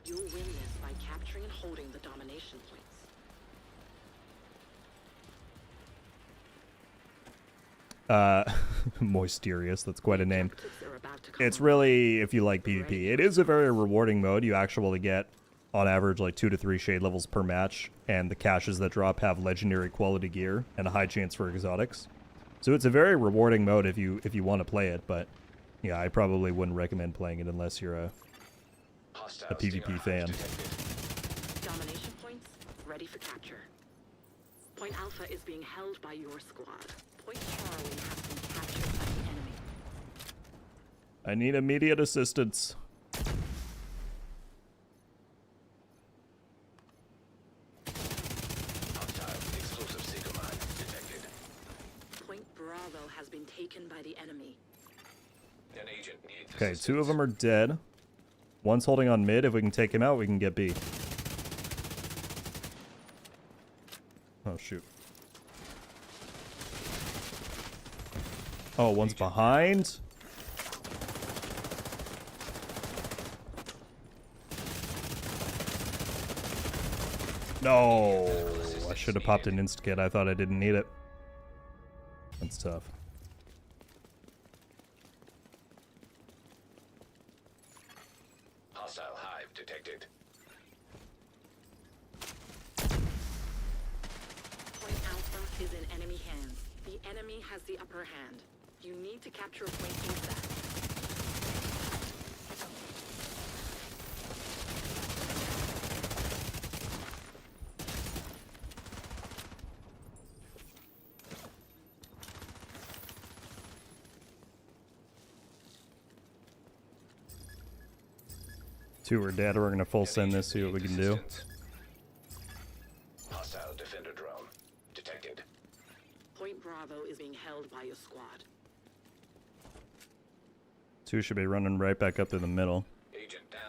You'll win this by capturing and holding the domination points. Moisterious, that's quite a name. Objectives are about to come It's on. really, if you like PvP, it is a very rewarding mode. You actually get, on average, like 2 to 3 shade levels per match, and the caches that drop have legendary quality gear and a high chance for exotics. So it's a very rewarding mode if you want to play it, but yeah, I probably wouldn't recommend playing it unless you're a PvP fan. Domination points ready for capture. Point Alpha is being held by your squad. Point Charlie has been captured by the enemy. I need immediate assistance. Hostile explosive signal mine detected. Point Bravo has been taken by the enemy. An agent needs Okay, assistance. 2 of them are dead. One's holding on mid. If we can take him out, we can get B. Oh, shoot. Oh, one's behind. No, I should have popped an insta-kit. I thought I didn't need it. That's tough. Hostile hive detected. Point Alpha is in enemy hands. The enemy has the upper hand. You need to capture a point ASAP. Two are dead. We're gonna full send this, see what we can do. Hostile defender drone detected. Point Bravo is being held by your squad. Two should be running right back up to the middle. Agent down.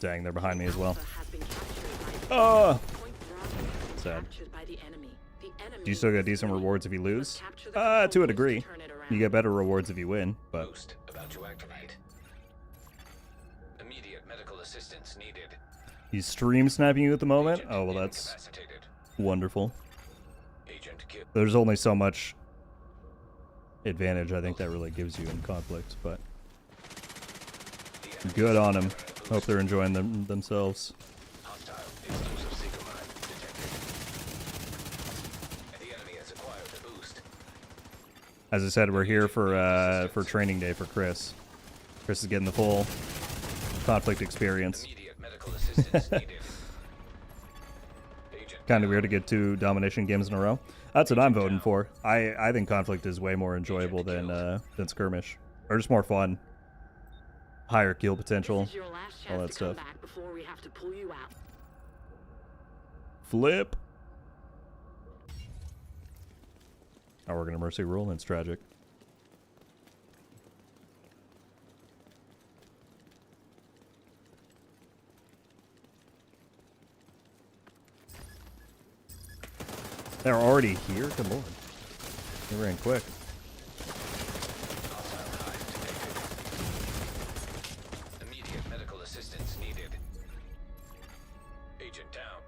Dang, they're behind me as well. Alpha has been captured by the Oh! Point Bravo has been Sad. captured by the enemy. The enemy Do you still get is decent winning. rewards if you You lose? must capture the To a controls degree. to turn it around. You get better rewards if you win, but Boost about to activate. Immediate medical assistance needed. He's stream sniping you at the moment? Agent Oh, well, that's incapacitated. wonderful. Agent killed. There's only so much advantage I think that really gives you in conflict, but good on him. Hope they're enjoying themselves. Hostile explosive seeker mine detected. And the enemy has acquired the boost. As I said, we're here for training day for Chris. Chris is getting the full conflict experience. Immediate medical assistance needed. Agent Kind of weird to get 2 domination games in a row. That's what I'm voting for. I think conflict is way more enjoyable than skirmish, or just more fun. Higher kill potential, This is your last all chance that to come stuff. back before we have to pull you out. Flip. Oh, we're gonna mercy rule. That's tragic. They're already here? Good lord. They ran quick. hostile hive detected. Immediate medical assistance needed. Agent down.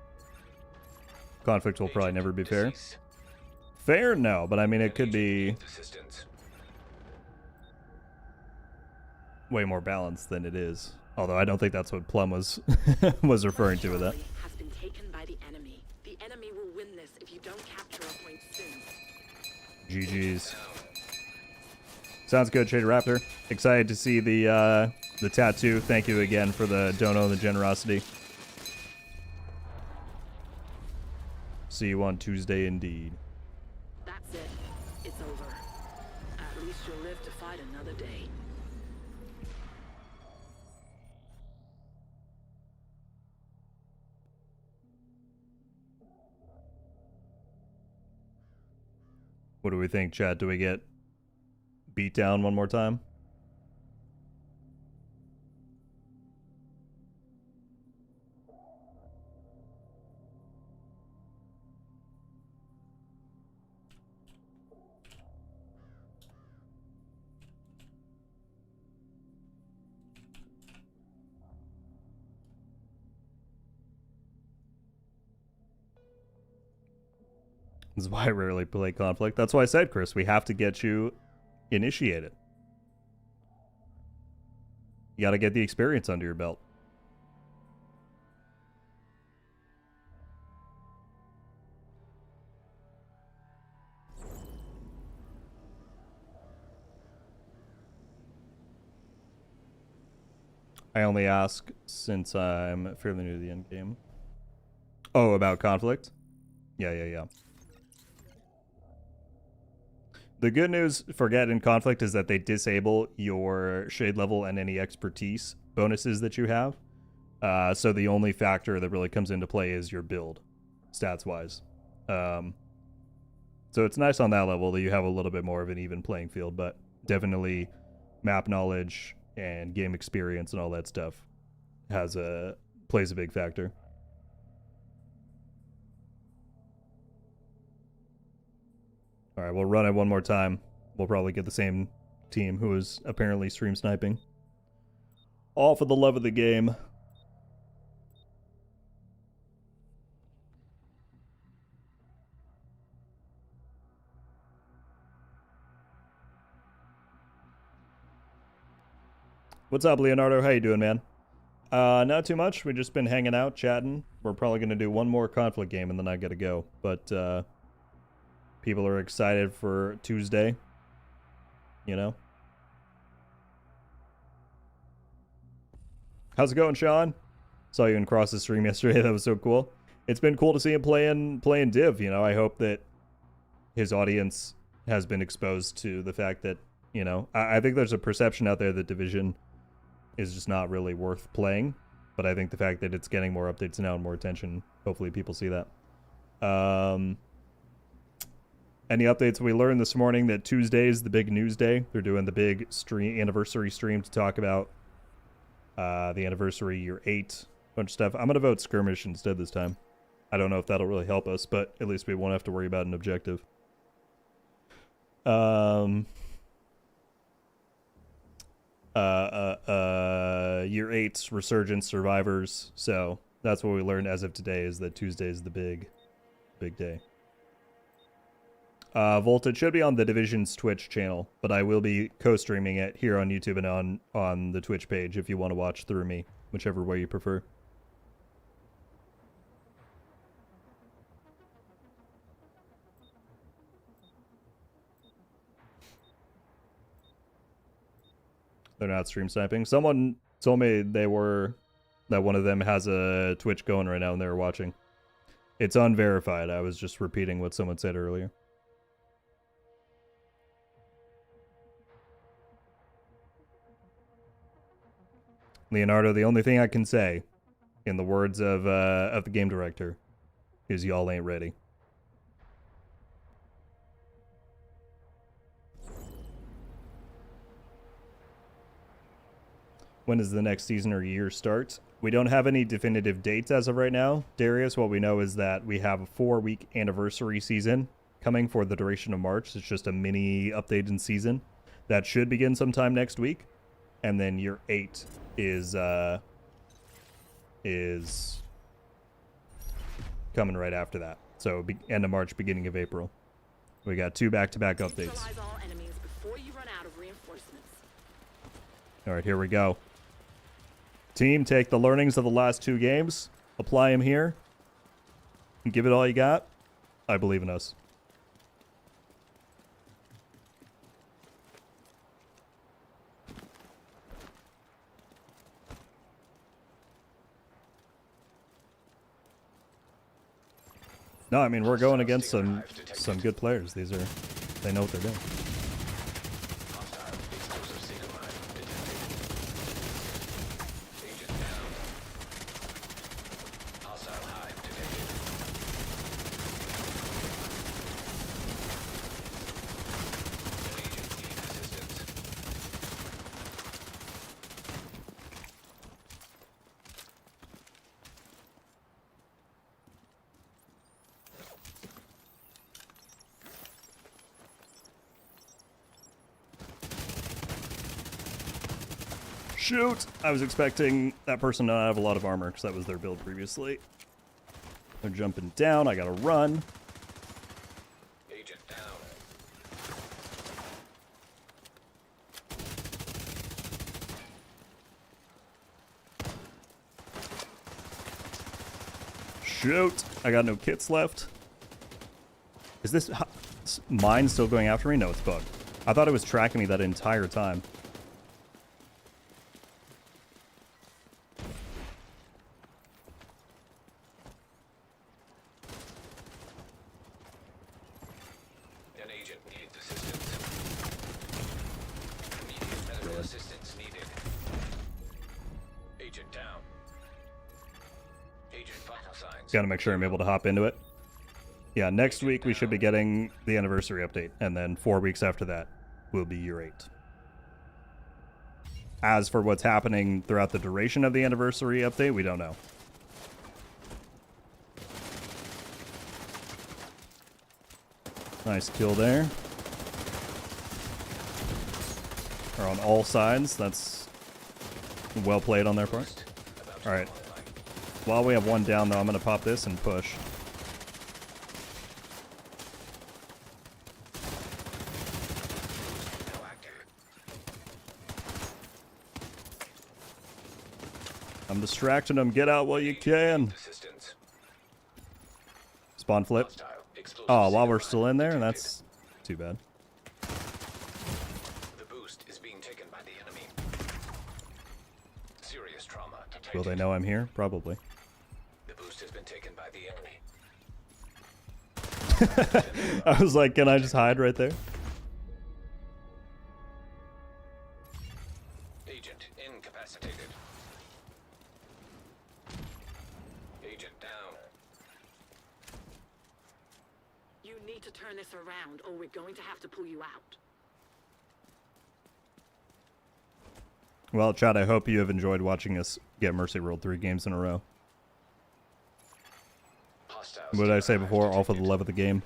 Conflict will probably Agent never be fair. deceased. Fair? No, but I mean, it could be Agent needs assistance. way more balanced than it is. Although I don't think that's what Plum was was referring to with that. Charlie has been taken by the enemy. The enemy will win this if you don't capture a point soon. GG's. Sounds good, Shady Raptor. Excited to see the tattoo. Thank you again for the dono and the generosity. See you on Tuesday indeed. That's it. It's over. At least you'll live to fight another day. What do we think, Chad? Do we get beat down one more time? This is why I rarely play conflict. That's why I said, Chris, we have to get you initiated. You got to get the experience under your belt. I only ask since I'm fairly new to the end game. Oh, about conflict? Yeah. The good news for Get in Conflict is that they disable your shade level and any expertise bonuses that you have. So the only factor that really comes into play is your build, stats-wise. So it's nice on that level that you have a little bit more of an even playing field, but definitely map knowledge and game experience and all that stuff plays a big factor. All right, we'll run it one more time. We'll probably get the same team who is apparently stream sniping. All for the love of the game. What's up, Leonardo? How you doing, man? Not too much. We've just been hanging out, chatting. We're probably going to do one more conflict game and then I got to go. But, people are excited for Tuesday, you know? How's it going, Sean? Saw you in Cross's stream yesterday. That was so cool. It's been cool to see him playing Div, you know? I hope that his audience has been exposed to the fact that, you know, I think there's a perception out there that Division is just not really worth playing, but I think the fact that it's getting more updates now and more attention, hopefully people see that. Any updates? We learned this morning that Tuesday is the big news day. They're doing the big anniversary stream to talk about the anniversary year 8, bunch of stuff. I'm gonna vote skirmish instead this time. I don't know if that'll really help us, but at least we won't have to worry about an objective. year 8 resurgence survivors. So that's what we learned as of today, is that Tuesday is the big day. Voltage should be on the Division's Twitch channel, but I will be co-streaming it here on YouTube and on the Twitch page if you want to watch through me, whichever way you prefer. They're not stream sniping. Someone told me that one of them has a Twitch going right now and they were watching. It's unverified. I was just repeating what someone said earlier. Leonardo, the only thing I can say, in the words of the game director, is y'all ain't ready. When does the next season or year start? We don't have any definitive dates as of right now, Darius. What we know is that we have a 4-week anniversary season coming for the duration of March. It's just a mini update in season. That should begin sometime next week. And then year 8 is coming right after that. So end of March, beginning of April. We got 2 back-to-back updates. Neutralize all enemies before you run out of reinforcements. All right, here we go. Team, take the learnings of the last 2 games, apply them here, and give it all you got. I believe in us. No, I mean, we're going against some good players. They know what they're doing. Hostile explosive signal mine detected. Agent down. Hostile hive detected. An agent needs assistance. Shoot! I was expecting that person to not have a lot of armor, because that was their build previously. They're jumping down. I gotta run. Agent down. Shoot! I got no kits left. Is this mine still going after me? No, it's bugged. I thought it was tracking me that entire time. An agent needs assistance. Immediate medical assistance needed. Agent down. Agent vital signs. Gotta make sure I'm able to hop into it. Yeah, next week we should be getting the anniversary update, and then 4 weeks after that will be year 8. As for what's happening throughout the duration of the anniversary update, we don't know. Nice kill there. Are on all sides. That's well played on their part. Alright. While we have one down, though, I'm going to pop this and push. I'm distracting them. Get out while you can. Assistance. Spawn flip. Hostile explosive Oh, while signal we're still in there? detected. That's too bad. The boost is being taken by the enemy. Serious trauma detected. Will they know I'm here? Probably. The boost has been taken by the enemy. I was like, can I just hide right there? Agent incapacitated. Agent down. You need to turn this around, or we're going to have to pull you out. Well, Chad, I hope you have enjoyed watching us get Mercy rolled 3 games in a row. Hostile What did I say signal before? All for the detected. love of the game.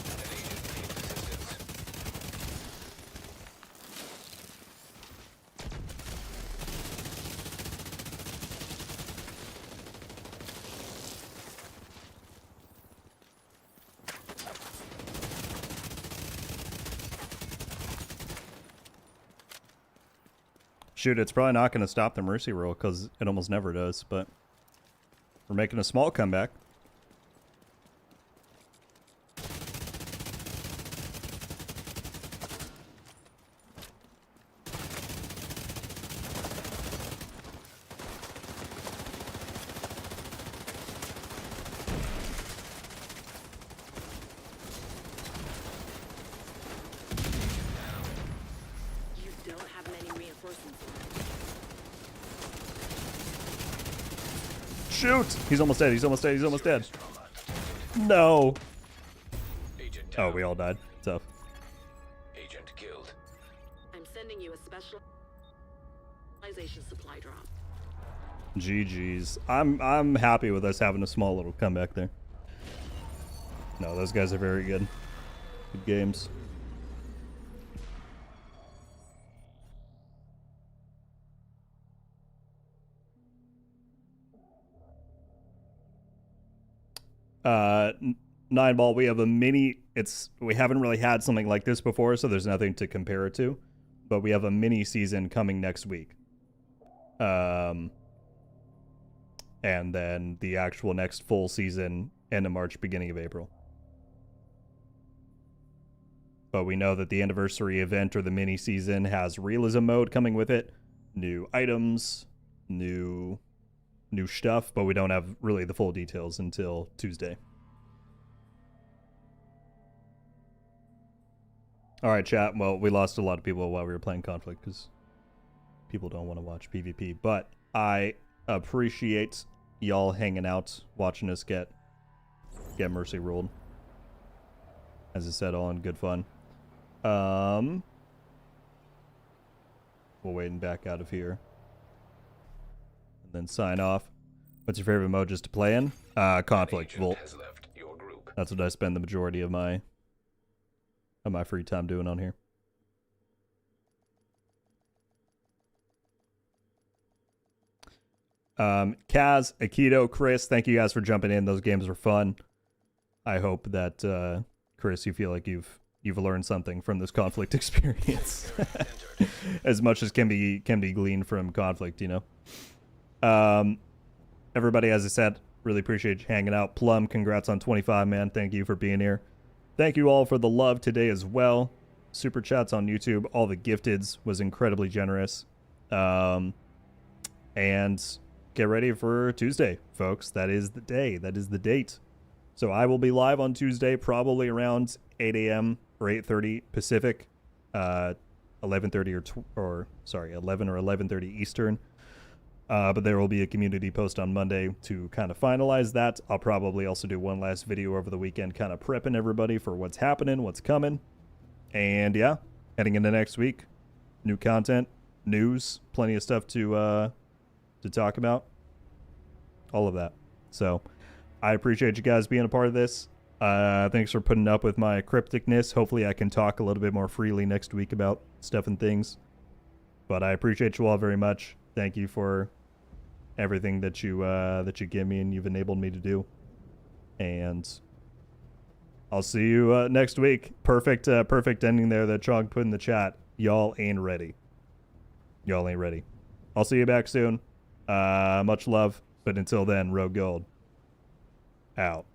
An agent Shoot, it's probably not going to stop the mercy roll because it almost never does, but we're making a small comeback. You don't have many reinforcements left. Shoot! He's almost dead. He's almost dead. He's almost dead. No. Agent Oh, down. we all died. Tough. Agent killed. I'm sending you a specialization supply drop. GG's. I'm happy with us having a small little comeback there. No, those guys are very good. Good games. Nine ball, we have a mini, we haven't really had something like this before, so there's nothing to compare it to, but we have a mini season coming next week. And then the actual next full season end of March, beginning of April. But we know that the anniversary event or the mini season has realism mode coming with it, new items, new stuff, but we don't have really the full details until Tuesday. All right, chat. Well, we lost a lot of people while we were playing Conflict because people don't want to watch PvP, but I appreciate y'all hanging out, watching us get mercy rolled. As I said, all in good fun. We'll wait and back out of here. And then sign off. What's your favorite mode just to play in? Conflict. Agent Volt. has left your group. That's what I spend the majority of my free time doing on here. Kaz, Aikido, Chris, thank you guys for jumping in. Those games were fun. I hope that Chris, you feel like you've learned something from this Conflict experience, as much as can be gleaned from Conflict, you know. Everybody, as I said, really appreciate you hanging out. Plum, congrats on 25, man. Thank you for being here. Thank you all for the love today as well. Super chats on YouTube, all the gifteds was incredibly generous. And get ready for Tuesday, folks. That is the day. That is the date. So I will be live on Tuesday, probably around 8 a.m. or 8:30 Pacific, 11:30 or 11 or 11:30 Eastern. But there will be a community post on Monday to kind of finalize that. I'll probably also do one last video over the weekend, kind of prepping everybody for what's happening, what's coming. And yeah, heading into next week, new content, news, plenty of stuff to talk about, all of that. So I appreciate you guys being a part of this. Thanks for putting up with my crypticness. Hopefully I can talk a little bit more freely next week about stuff and things. But I appreciate you all very much. Thank you for everything that you give me and you've enabled me to do. And I'll see you next week. Perfect ending there that Chong put in the chat. Y'all ain't ready. Y'all ain't ready. I'll see you back soon. Much love. But until then, RogueGold out.